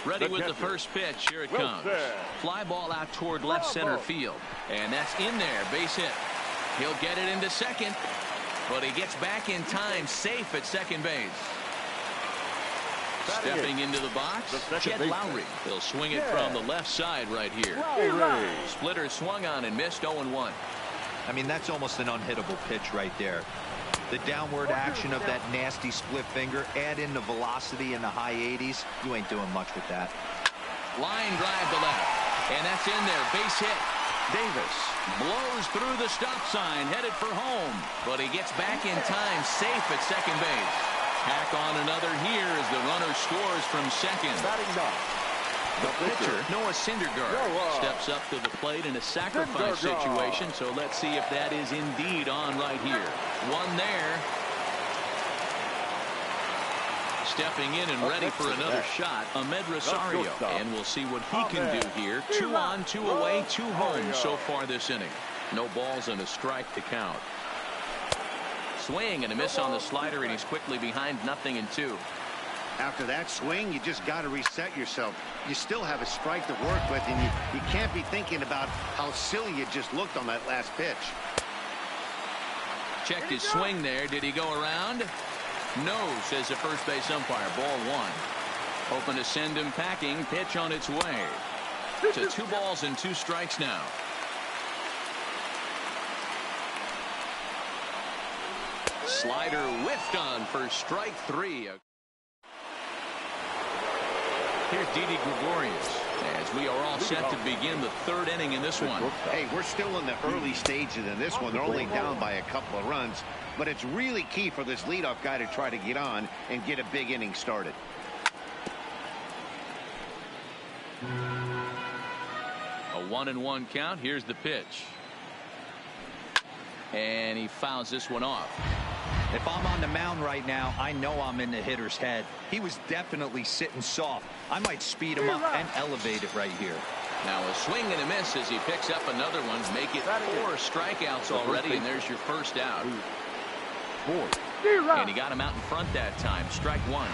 Ready with the first pitch. Here it comes. Fly ball out toward left center field, and that's in there. Base hit. He'll get it into second, but he gets back in time, safe at second base. Stepping into the box, Jed Lowry. He'll swing it from the left side right here. Splitter swung on and missed. 0-1. I mean, that's almost an unhittable pitch right there. The downward action of that nasty split finger, add in the velocity in the high 80s, you ain't doing much with that. Line drive to left, and that's in there. Base hit. Davis blows through the stop sign, headed for home, but he gets back in time, safe at second base. Tack on another here as the runner scores from second. The pitcher, Noah Syndergaard, steps up to the plate in a sacrifice situation, so let's see if that is indeed on right here. One there. Stepping in and ready for another shot, Ahmed Rosario. And we'll see what he can do here. 2 on, 2 away, 2 home so far this inning. No balls and a strike to count. Swing and a miss on the slider, and he's quickly behind 0-2. After that swing, you just got to reset yourself. You still have a strike to work with, and you can't be thinking about how silly you just looked on that last pitch. Checked his swing there. Did he go around? No, says the first base umpire. Ball 1. Hoping to send him packing. Pitch on its way. To 2 balls and 2 strikes now. Slider whiffed on for strike 3. Here's Didi Gregorius as we are all set to begin the 3rd inning in this one. Hey, we're still in the early stages in this one. They're only down by a couple of runs, but it's really key for this leadoff guy to try to get on and get a big inning started. A 1-1 count. Here's the pitch. And he fouls this one off. If I'm on the mound right now, I know I'm in the hitter's head. He was definitely sitting soft. I might speed him up and elevate it right here. Now a swing and a miss as he picks up another one. Make it 4 strikeouts already, and there's your first out. And he got him out in front that time. Strike 1.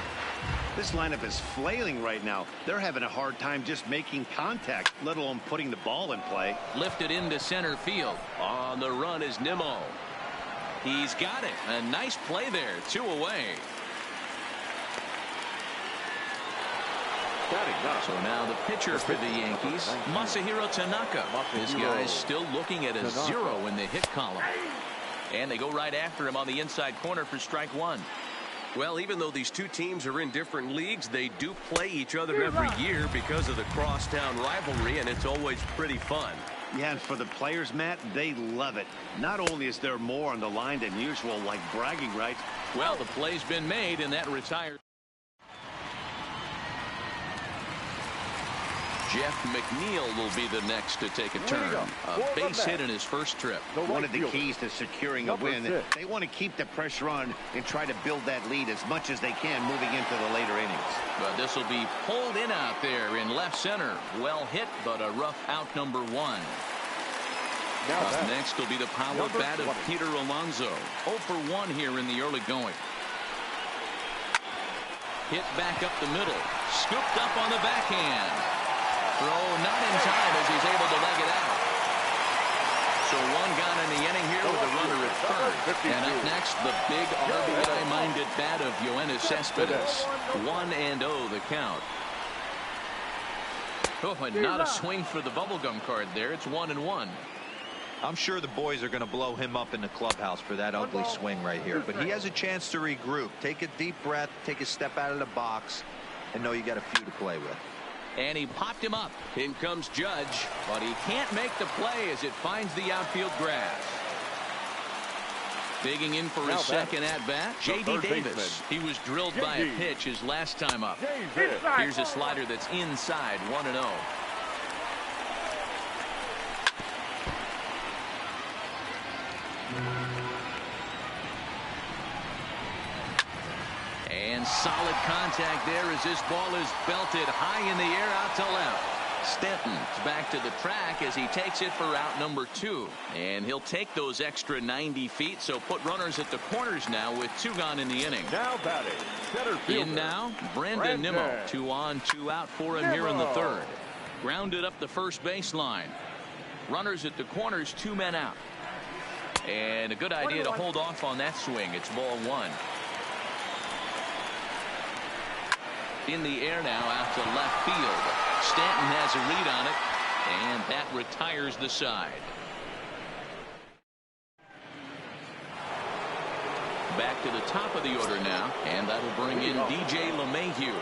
This lineup is flailing right now. They're having a hard time just making contact, let alone putting the ball in play. Lifted into center field. On the run is Nimmo. He's got it. A nice play there. 2 away. So now the pitcher for the Yankees, Masahiro Tanaka. This guy's still looking at a 0 in the hit column. And they go right after him on the inside corner for strike 1. Well, even though these two teams are in different leagues, they do play each other every year because of the crosstown rivalry, and it's always pretty fun. Yeah, and for the players, Matt, they love it. Not only is there more on the line than usual, like bragging rights. Well, the play's been made, and that retired. Jeff McNeil will be the next to take a turn. A base hit in his first trip. One of the keys to securing a win, they want to keep the pressure on and try to build that lead as much as they can moving into the later innings. But this will be pulled in out there in left center. Well hit, but a rough out number one. Up next will be the power bat of Peter Alonso. 0 for 1 here in the early going. Hit back up the middle. Scooped up on the backhand. Throw not in time as he's able to leg it out. So one gone in the inning here with a runner at third. And up next, the big RBI-minded bat of Yoenis Cespedes. 1-0 the count. Oh, and not a swing for the bubblegum card there. It's 1-1. I'm sure the boys are going to blow him up in the clubhouse for that ugly swing right here. But he has a chance to regroup. Take a deep breath, take a step out of the box, and know you got a few to play with. And he popped him up. In comes Judge, but he can't make the play as it finds the outfield grass. Digging in for his second at-bat, J.D. Davis. He was drilled by a pitch his last time up. Here's a slider that's inside, 1-0. And solid contact there as this ball is belted high in the air out to left. Stanton's back to the track as he takes it for out number 2. And he'll take those extra 90 feet, so put runners at the corners now with 2 gone in the inning. Now batting, center fielder. In now, Brandon Nimmo. 2 on, 2 out for him here in the third. Grounded up the first baseline. Runners at the corners, 2 men out. And a good idea to hold off on that swing. It's ball 1. In the air now out to left field. Stanton has a read on it, and that retires the side. Back to the top of the order now, and that'll bring in DJ LeMahieu.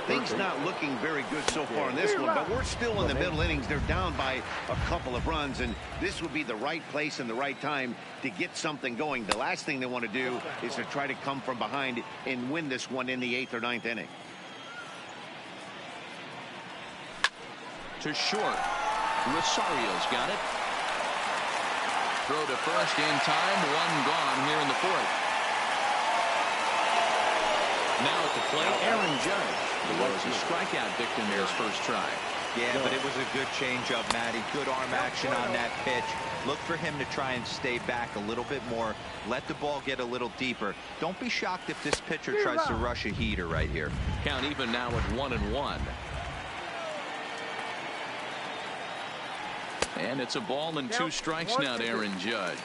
Things not looking very good so far in this one, but we're still in the middle innings. They're down by a couple of runs, and this would be the right place and the right time to get something going. The last thing they want to do is to try to come from behind and win this one in the 8th or 9th inning. To short. Rosario's got it. Throw to first in time. 1 gone here in the 4th. Now at the plate, Aaron Judge. Who was a strikeout victim in his first try. Yeah, but it was a good changeup, Matty. Good arm action on that pitch. Look for him to try and stay back a little bit more. Let the ball get a little deeper. Don't be shocked if this pitcher tries to rush a heater right here. Count even now at 1-1. And it's a ball and 2 strikes now to Aaron Judge.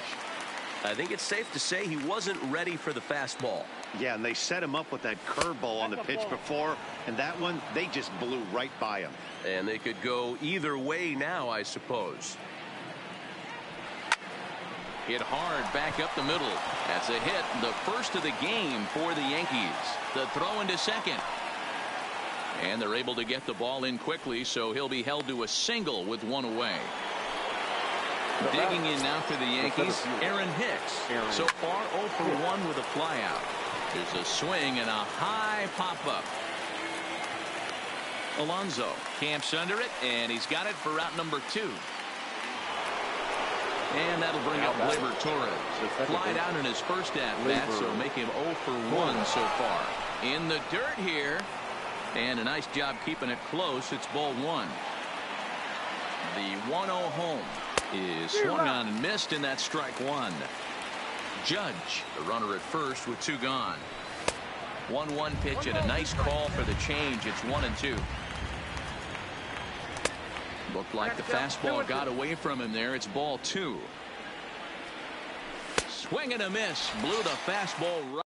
I think it's safe to say he wasn't ready for the fastball. Yeah, and they set him up with that curveball on the pitch before, and that one, they just blew right by him. And they could go either way now, I suppose. Hit hard back up the middle. That's a hit, the first of the game for the Yankees. The throw into second. And they're able to get the ball in quickly, so he'll be held to a single with 1 away. Digging in now for the Yankees, Aaron Hicks. So far 0 for 1 with a flyout. There's a swing and a high pop-up. Alonso camps under it, and he's got it for out number 2. And that'll bring up Gleyber Torres. Flied out in his first at-bat, so make him 0 for 1 so far. In the dirt here, and a nice job keeping it close. It's ball 1. The 1-0 home is swung on and missed, and that's strike 1. Judge, the runner at first with 2 gone. 1-1 pitch and a nice call for the change. It's 1-2. Looked like the fastball got away from him there. It's ball 2. Swing and a miss. Blew the fastball right.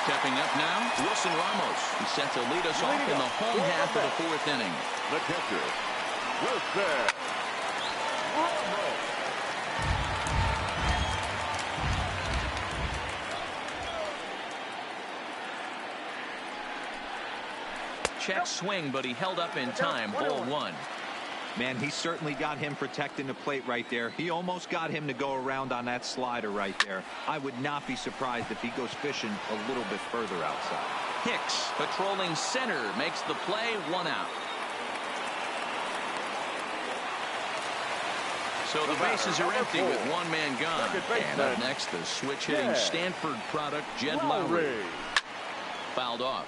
Stepping up now, Wilson Ramos. He's set to lead us off in the home half of the 4th inning. The catcher, Wilson Ramos. Check swing, but he held up in time. Ball 1. Man, he certainly got him protecting the plate right there. He almost got him to go around on that slider right there. I would not be surprised if he goes fishing a little bit further outside. Hicks patrolling center makes the play, 1 out. So the bases are empty with 1 man gone. And up next, the switch-hitting Stanford product, Jed Lowry. Fouled off.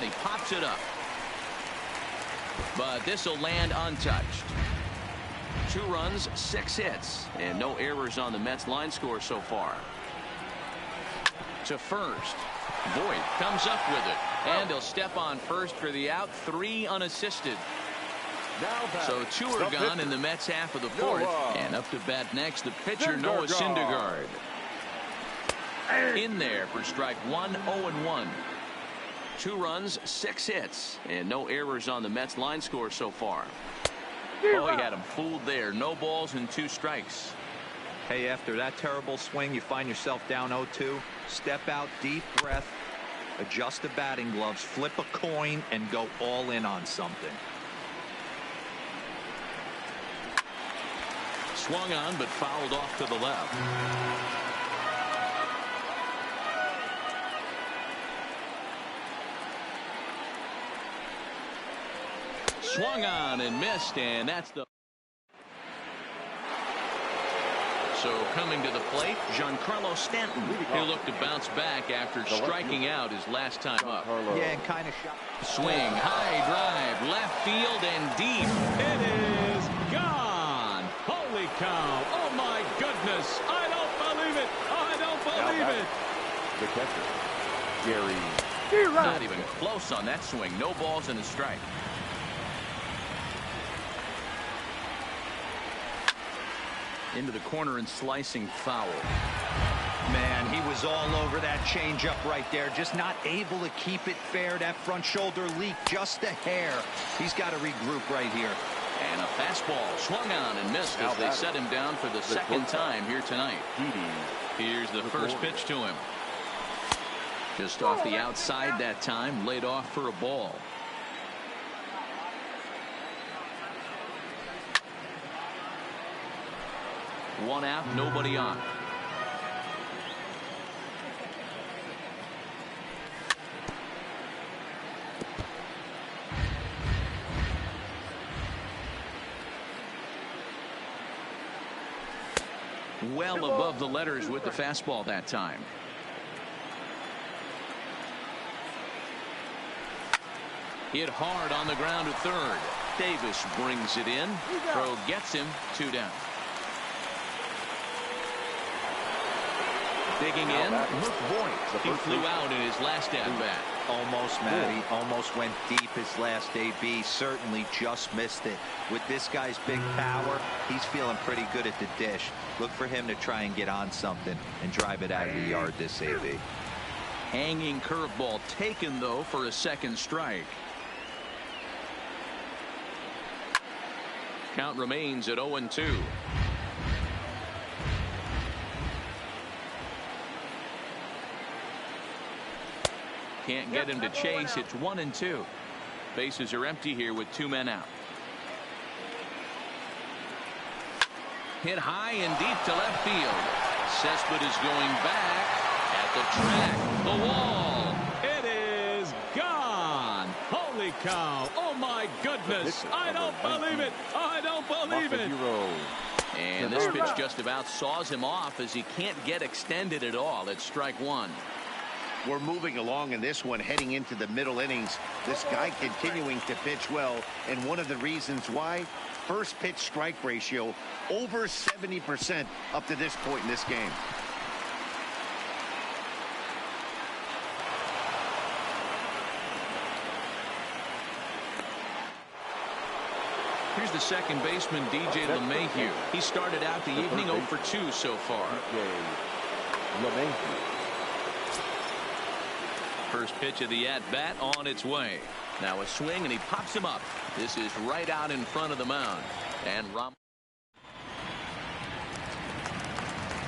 He pops it up. But this will land untouched. 2 runs, 6 hits, and no errors on the Mets line score so far. To first. Voit comes up with it. And he'll step on first for the out. 3 unassisted. So 2 are gone in the Mets half of the 4th. And up to bat next, the pitcher, Noah Syndergaard. In there for strike 1, 0-1. 2 runs, 6 hits, and no errors on the Mets line score so far. Oh, he had him fooled there. No balls and 2 strikes. Hey, after that terrible swing, you find yourself down 0-2. Step out, deep breath, adjust the batting gloves, flip a coin, and go all in on something. Swung on, but fouled off to the left. Swung on and missed, and that's the... So coming to the plate, Giancarlo Stanton. He'll look to bounce back after striking out his last time up. Yeah, and kind of shot. Swing, high drive, left field and deep. It is gone. Holy cow. Oh, my goodness. I don't believe it. I don't believe it. The catcher, Gary. Not even close on that swing. No balls and a strike. Into the corner and slicing foul. Man, he was all over that changeup right there. Just not able to keep it fair. That front shoulder leak just a hair. He's got to regroup right here. And a fastball swung on and missed as they set him down for the second time here tonight. Here's the first pitch to him. Just off the outside that time, laid off for a ball. One out, nobody on. Well above the letters with the fastball that time. Hit hard on the ground to third. Davis brings it in. Throw gets him. 2 down. Digging in, Voit. He flew out in his last at-bat. Almost, Matty. Almost went deep his last AB. Certainly just missed it. With this guy's big power, he's feeling pretty good at the dish. Look for him to try and get on something and drive it out of the yard this AB. Hanging curveball taken, though, for a second strike. Count remains at 0-2. Can't get him to chase. It's 1-2. Bases are empty here with 2 men out. Hit high and deep to left field. Cespedes is going back at the track. The wall. It is gone. Holy cow. Oh, my goodness. I don't believe it. I don't believe it. And this pitch just about saws him off as he can't get extended at all. It's strike 1. We're moving along in this one, heading into the middle innings. This guy continuing to pitch well, and one of the reasons why, first pitch strike ratio over 70% up to this point in this game. Here's the second baseman, DJ LeMahieu. He started out the evening 0 for 2 so far. First pitch of the at-bat on its way. Now a swing, and he pops him up. This is right out in front of the mound. And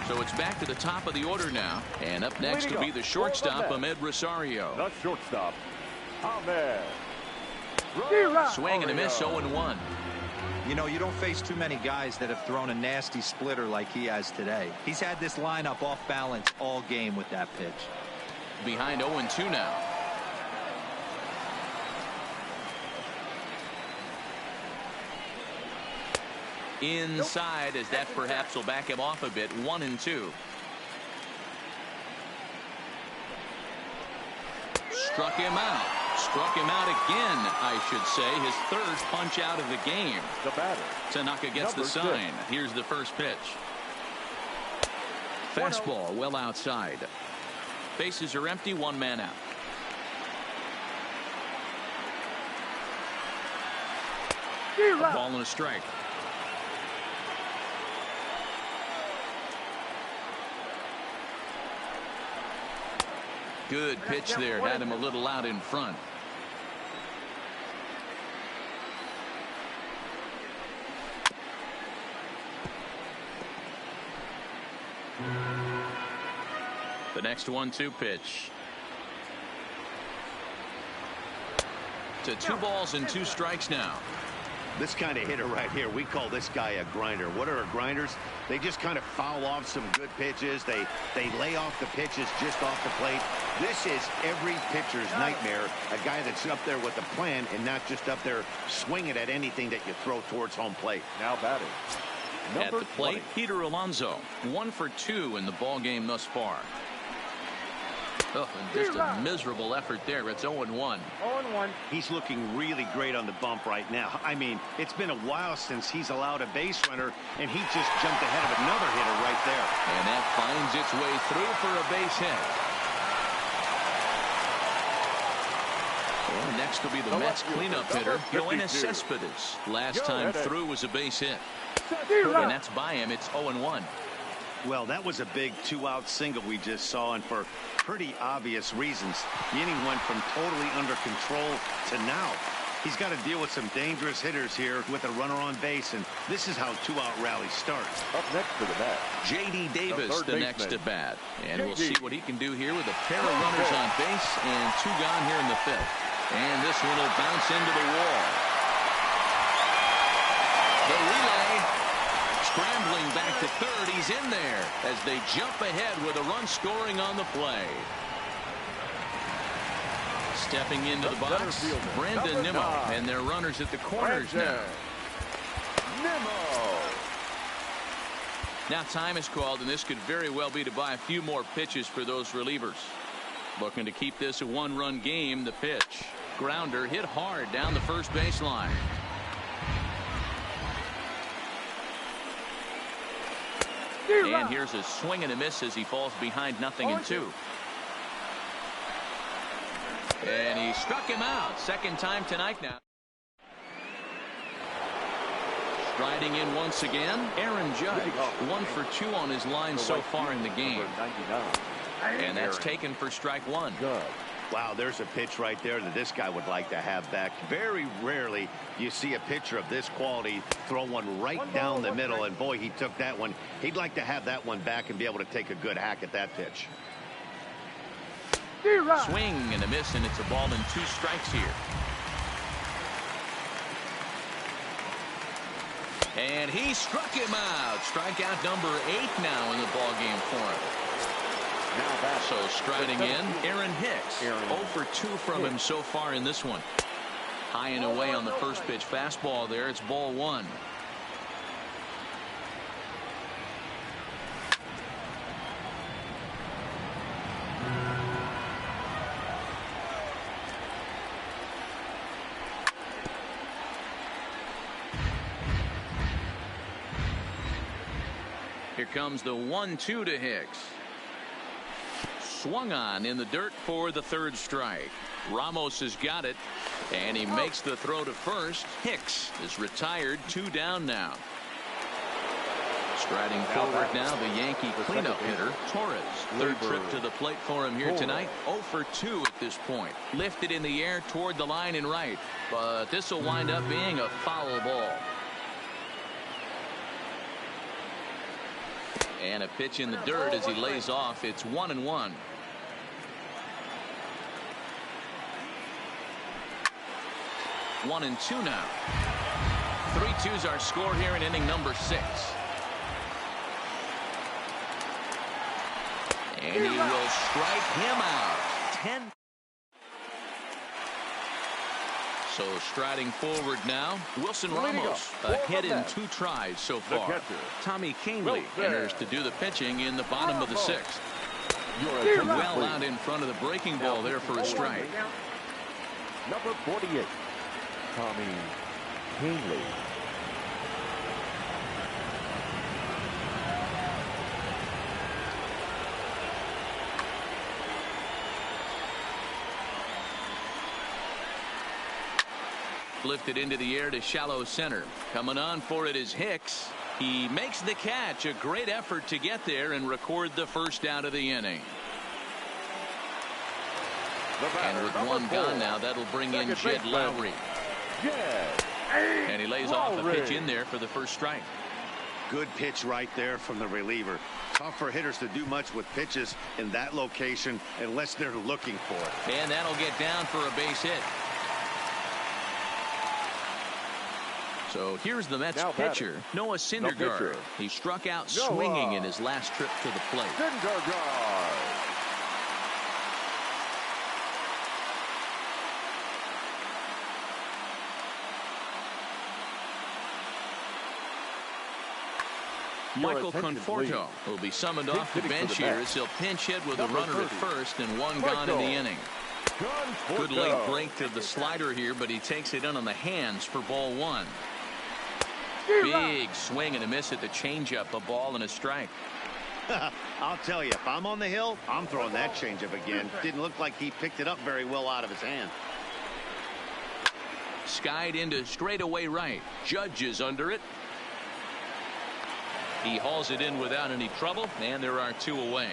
so it's back to the top of the order now. And up next will be the shortstop, Ahmed Rosario. The shortstop, Ahmed. Swing and a miss, 0-1. You know, you don't face too many guys that have thrown a nasty splitter like he has today. He's had this lineup off balance all game with that pitch. Behind 0-2 now. Inside, as that perhaps will back him off a bit. 1-2. Struck him out. Struck him out again, I should say. His third punch out of the game. The batter, Tanaka gets the sign. Here's the first pitch. Fastball well outside. Bases are empty, one man out. A ball and a strike. Good pitch there. Had him a little out in front. The next 1-2 pitch. To 2 balls and 2 strikes now. This kind of hitter right here, we call this guy a grinder. What are grinders? They just kind of foul off some good pitches. They lay off the pitches just off the plate. This is every pitcher's nightmare. A guy that's up there with a plan and not just up there swinging at anything that you throw towards home plate. now batting. At the plate, Peter Alonso. 1 for 2 in the ball game thus far. Oh, and just a miserable effort there. It's 0-1. 0-1. He's looking really great on the bump right now. I mean, it's been a while since he's allowed a base runner, and he just jumped ahead of another hitter right there. And that finds its way through for a base hit. Well, next will be the Mets cleanup hitter, Yoenis Cespedes. Last time through was a base hit. And that's by him. It's 0-1. Well, that was a big 2-out single we just saw, and for pretty obvious reasons. The inning went from totally under control to now. He's got to deal with some dangerous hitters here with a runner on base, and this is how 2-out rallies start. Up next to the bat, J.D. Davis, the next at bat. And we'll see what he can do here with a pair of runners on base and 2 gone here in the 5th. And this one will bounce into the wall. The relay. Scrambling back to third. He's in there as they jump ahead with a run scoring on the play. Stepping into the box, Brandon Nimmo, and their runners at the corners now. Now time is called, and this could very well be to buy a few more pitches for those relievers. Looking to keep this a 1-run game. The pitch. Grounder hit hard down the first baseline. And here's a swing and a miss as he falls behind 0-2. And he struck him out. Second time tonight now. Striding in once again, Aaron Judge. 1 for 2 on his line so far in the game. And that's taken for strike 1. Wow, there's a pitch right there that this guy would like to have back. Very rarely you see a pitcher of this quality throw one right down the middle, and boy, he took that one. He'd like to have that one back and be able to take a good hack at that pitch. Swing and a miss, and it's a ball and 2 strikes here. And he struck him out. Strikeout number 8 now in the ball game for him. So striding in, Aaron Hicks. 0 for 2 from him so far in this one. High and away on the first pitch fastball there. It's ball 1. Here comes the 1-2 to Hicks. Swung on in the dirt for the 3rd strike. Ramos has got it, and he makes the throw to first. Hicks is retired, 2 down now. Striding forward now, the Yankee cleanup hitter, Torres. Third trip to the plate for him here tonight. 0 for 2 at this point. Lifted in the air toward the line and right. But this will wind up being a foul ball. And a pitch in the dirt as he lays off. It's 1-1. One and two now. 3-2's our score here in inning number 6. And he will strike him out. 10. So striding forward now, Wilson Ramos. A hit in 2 tries so far. Tommy Kahnle enters to do the pitching in the bottom of the 6th. Well out in front of the breaking ball there for a strike. Number 48, Tommy Kahnle. Lifted into the air to shallow center. Coming on for it is Hicks. He makes the catch. A great effort to get there and record the first out of the inning. And with one gone now, that'll bring in Jed Lowry. And he lays off a pitch in there for the first strike. Good pitch right there from the reliever. Tough for hitters to do much with pitches in that location unless they're looking for it. And that'll get down for a base hit. So here's the Mets pitcher, Noah Syndergaard. He struck out swinging in his last trip to the plate. Michael Conforto will be summoned off the bench here as he'll pinch hit with a runner at first and one gone in the inning. Good late break to the slider here, but he takes it in on the hands for ball 1. Big swing and a miss at the changeup, a ball and a strike. I'll tell you, if I'm on the hill, I'm throwing that changeup again. Didn't look like he picked it up very well out of his hand. Skied into straightaway right. Judge is under it. He hauls it in without any trouble, and there are 2 away.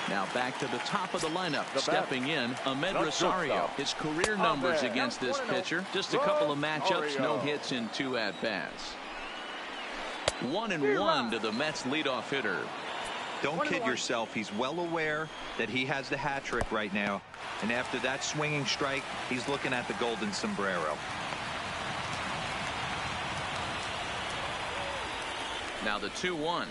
Now back to the top of the lineup. Stepping in, Ahmed Rosario. His career numbers against this pitcher. Just a couple of matchups, no hits in 2 at-bats. 1-1 to the Mets leadoff hitter. Don't kid yourself. He's well aware that he has the hat trick right now. And after that swinging strike, he's looking at the golden sombrero. Now the 2-1.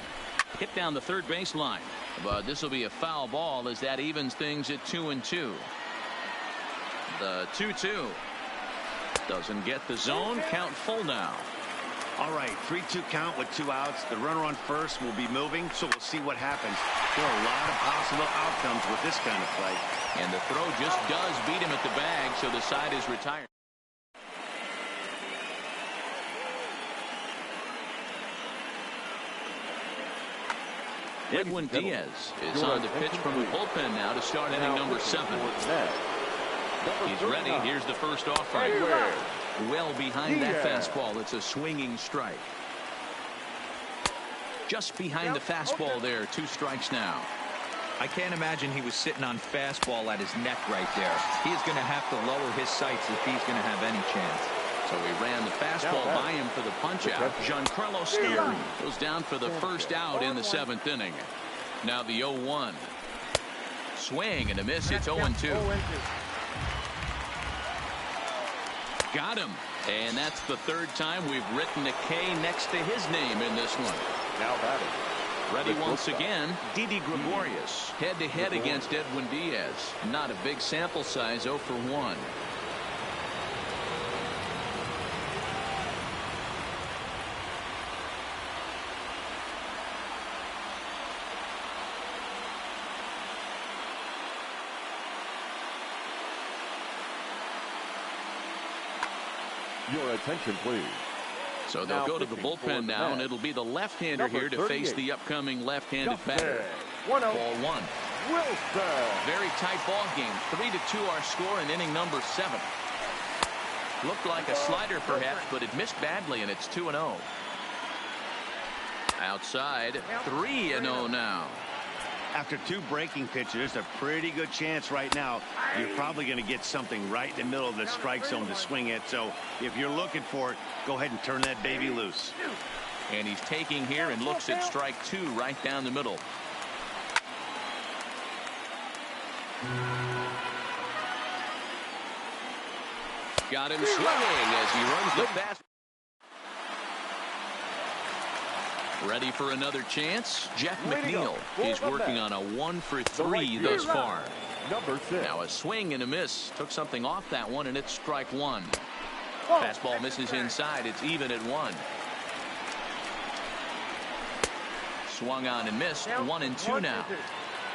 Hit down the third baseline. But this will be a foul ball as that evens things at 2-2. The 2-2 doesn't get the zone. Count full now. All right, 3-2 count with 2 outs. The runner on first will be moving, so we'll see what happens. There are a lot of possible outcomes with this kind of play. And the throw just does beat him at the bag, so the side is retired. Edwin Diaz is on the pitch from the bullpen now to start inning number 7. He's ready. Here's the first offering. Well behind that fastball. It's a swinging strike. Just behind the fastball there. 2 strikes now. I can't imagine he was sitting on fastball at his neck right there. He's going to have to lower his sights if he's going to have any chance. So he ran the fastball by him for the punch-out. Giancarlo Stanton goes down for the first out in the 7th inning. Now the 0-1. Swing and a miss. It's 0-2. Got him. And that's the 3rd time we've written a K next to his name in this one. Now batting. Ready once again, Didi Gregorius. Head-to-head against Edwin Diaz. Not a big sample size, 0 for 1. Your attention, please. So they'll go to the bullpen now, and it'll be the left-hander here to face the upcoming left-handed batter. Ball 1. Wilson. Very tight ball game. 3-2 our score in inning number 7. Looked like a slider perhaps, but it missed badly, and it's 2-0. Outside, 3-0 now. After 2 breaking pitches, there's a pretty good chance right now you're probably going to get something right in the middle of the strike zone to swing at. So if you're looking for it, go ahead and turn that baby loose. And he's taking here and looks at strike 2 right down the middle. Got him swinging as he runs the fast. Ready for another chance? Jeff McNeil. He's working on a 1-for-3 thus far. Number 6. Now a swing and a miss. Took something off that one, and it's strike 1. Fastball misses inside. It's even at 1. Swung on and missed. 1-2 now.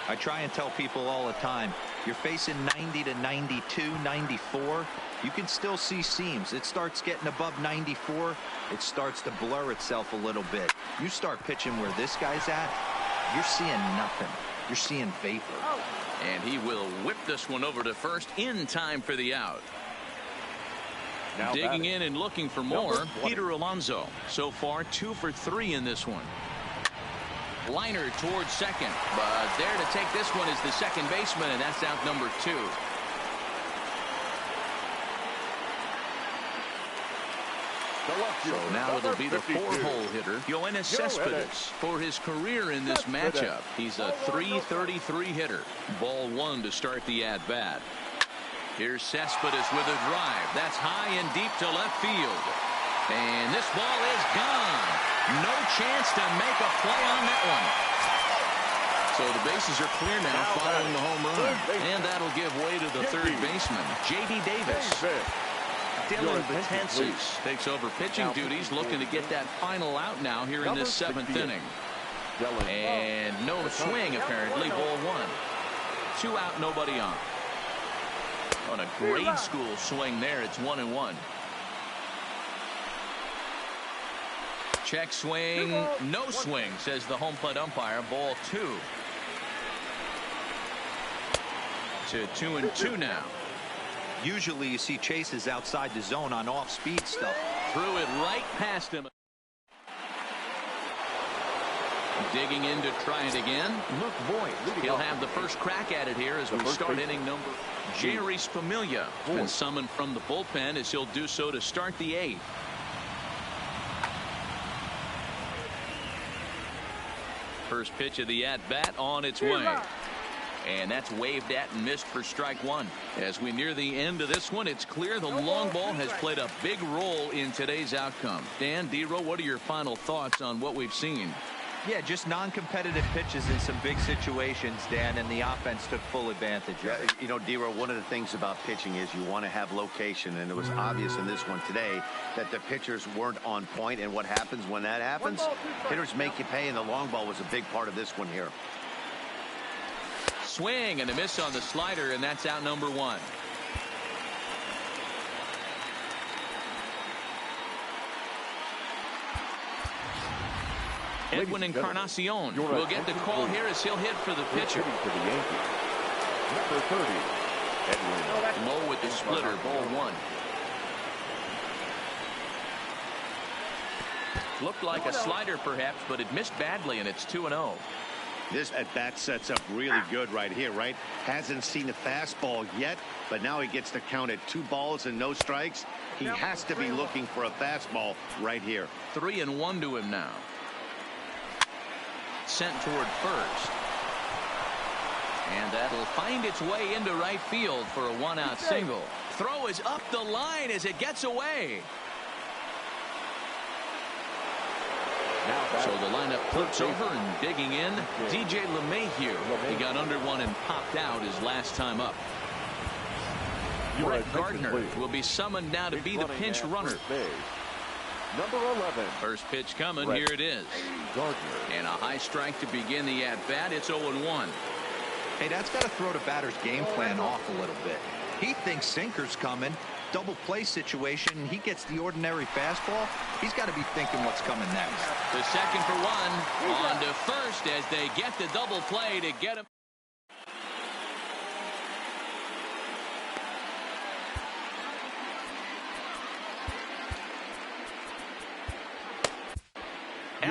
I try and tell people all the time, you're facing 90 to 92, 94. You can still see seams. It starts getting above 94. It starts to blur itself a little bit. You start pitching where this guy's at, you're seeing nothing. You're seeing vapor. And he will whip this one over to first in time for the out. Now digging in and looking for more, Peter Alonso. So far, 2 for 3 in this one. Liner towards second, but there to take this one is the second baseman, and that's out number 2. So now it'll be the 4-hole hitter, Yoenis Cespedes, for his career in this matchup. He's a .333 hitter. Ball 1 to start the at-bat. Here's Cespedes with a drive. That's high and deep to left field. And this ball is gone. No chance to make a play on that one. So the bases are clear now following the home run. And that'll give way to the third baseman, J.D. Davis. Dylan Betances takes over pitching duties, looking to get that final out now here in this 7th inning. And no swing, apparently. Ball 1. 2 out, nobody on. On a grade school swing there, it's 1-1. Check swing, no swing, says the home plate umpire. Ball 2. To 2-2 now. Usually you see chases outside the zone on off-speed stuff. Threw it right past him. Digging in to try it again. Luke Voigt. He'll have the first crack at it here as we start inning number. Jerry Spamiglia has been summoned from the bullpen as he'll do so to start the 8th. First pitch of the at-bat on its way. And that's waved at and missed for strike 1. As we near the end of this one, it's clear the long ball has played a big role in today's outcome. Dan, D-Row, what are your final thoughts on what we've seen? Yeah, just non-competitive pitches in some big situations, Dan, and the offense took full advantage of it. You know, D-Row, one of the things about pitching is you want to have location, and it was obvious in this one today that the pitchers weren't on point, and what happens when that happens? Hitters make you pay, and the long ball was a big part of this one here. Swing and a miss on the slider, and that's out number 1. Edwin Encarnacion will get the call here as he'll hit for the pitcher. For the Yankees. Number 30, Edwin. Low with the splitter, ball 1. Looked like a slider perhaps, but it missed badly, and it's 2-0. This at-bat sets up really good right here, right? Hasn't seen a fastball yet, but now he gets to count at 2 balls and no strikes. He has to be looking for a fastball right here. 3-1 to him now. Sent toward first. And that'll find its way into right field for a 1-out single. Throw is up the line as it gets away. So the lineup flips over and digging in. DJ LeMahieu. He got under one and popped out his last time up. Brett Gardner will be summoned now to be the pinch runner. Number 11. First pitch coming. Here it is. And a high strike to begin the at-bat. It's 0-1. Hey, that's got to throw the batter's game plan off a little bit. He thinks sinker's coming. Double play situation. He gets the ordinary fastball. He's got to be thinking what's coming next. The second for 1. On to first as they get the double play to get him.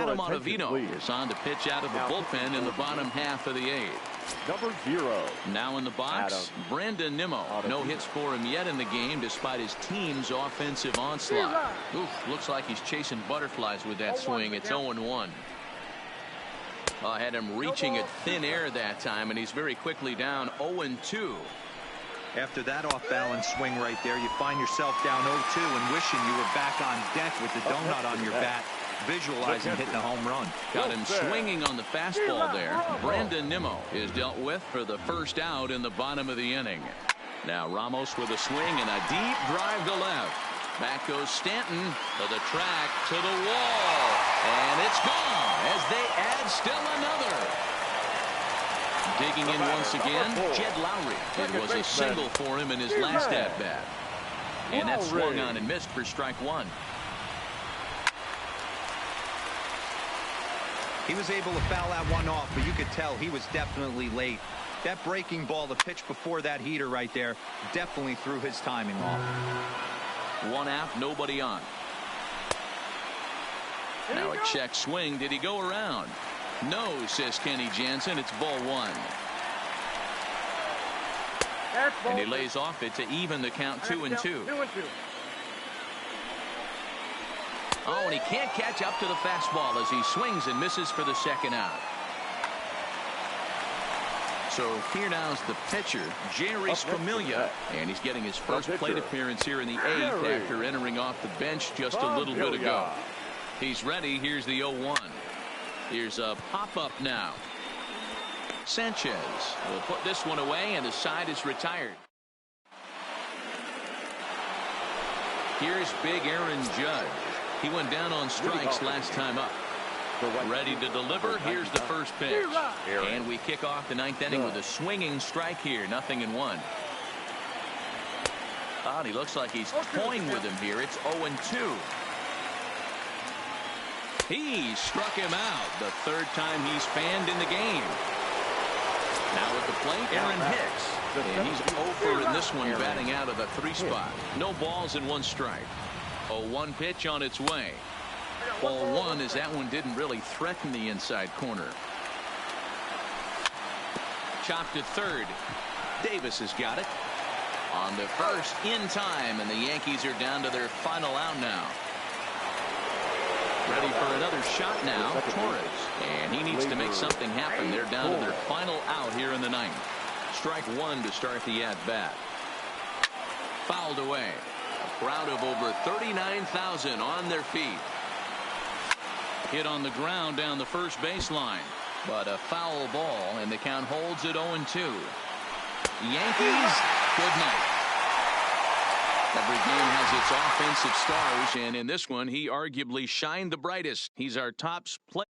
Adam Ottavino is on to pitch out of the bullpen in the bottom half of the 8th. Number 0. Now in the box, Brandon Nimmo. No hits for him yet in the game despite his team's offensive onslaught. Oof, looks like he's chasing butterflies with that swing. It's 0-1. I had him reaching at thin air that time, and he's very quickly down 0-2. After that off-balance swing right there, you find yourself down 0-2 and wishing you were back on deck with the donut on your bat, visualizing hitting a home run. Got him swinging on the fastball there. Brandon Nimmo is dealt with for the first out in the bottom of the inning. Now Ramos with a swing and a deep drive to left. Back goes Stanton to the track, to the wall, and it's gone as they add still another. Digging in once again, Jed Lowry. It was a single for him in his last at-bat. And that swung on and missed for strike 1. He was able to foul that one off, but you could tell he was definitely late. That breaking ball, the pitch before that heater right there, definitely threw his timing off. 1 out, nobody on. Now a check swing. Did he go around? No, says Kenny Jansen. It's ball 1. And he lays off it to even the count 2-2. Oh, and he can't catch up to the fastball as he swings and misses for the second out. So here now's the pitcher, Jerry Spromilia, and he's getting his first plate appearance here in the 8th after entering off the bench just a little bit ago. He's ready. Here's the 0-1. Here's a pop-up now. Sanchez will put this one away, and the side is retired. Here's big Aaron Judge. He went down on strikes last time up. Ready to deliver. Here's the first pitch. And we kick off the 9th inning with a swinging strike here. 0-1. Oh, he looks like he's toying with him here. It's 0-2. He struck him out the 3rd time he's fanned in the game. Now at the plate, Aaron Hicks. And he's 0 in this one, batting out of the 3 spot. No balls and 1 strike. 0-1 pitch on its way. Ball 1 as that one didn't really threaten the inside corner. Chopped to 3rd. Davis has got it. On to 1st in time, and the Yankees are down to their final out now. Ready for another shot now, Torres. And he needs to make something happen. They're down to their final out here in the 9th. Strike 1 to start the at-bat. Fouled away. A crowd of over 39,000 on their feet. Hit on the ground down the first baseline, but a foul ball, and the count holds at 0-2. Yankees, good night. Every game has its offensive stars, and in this one, he arguably shined the brightest. He's our top player.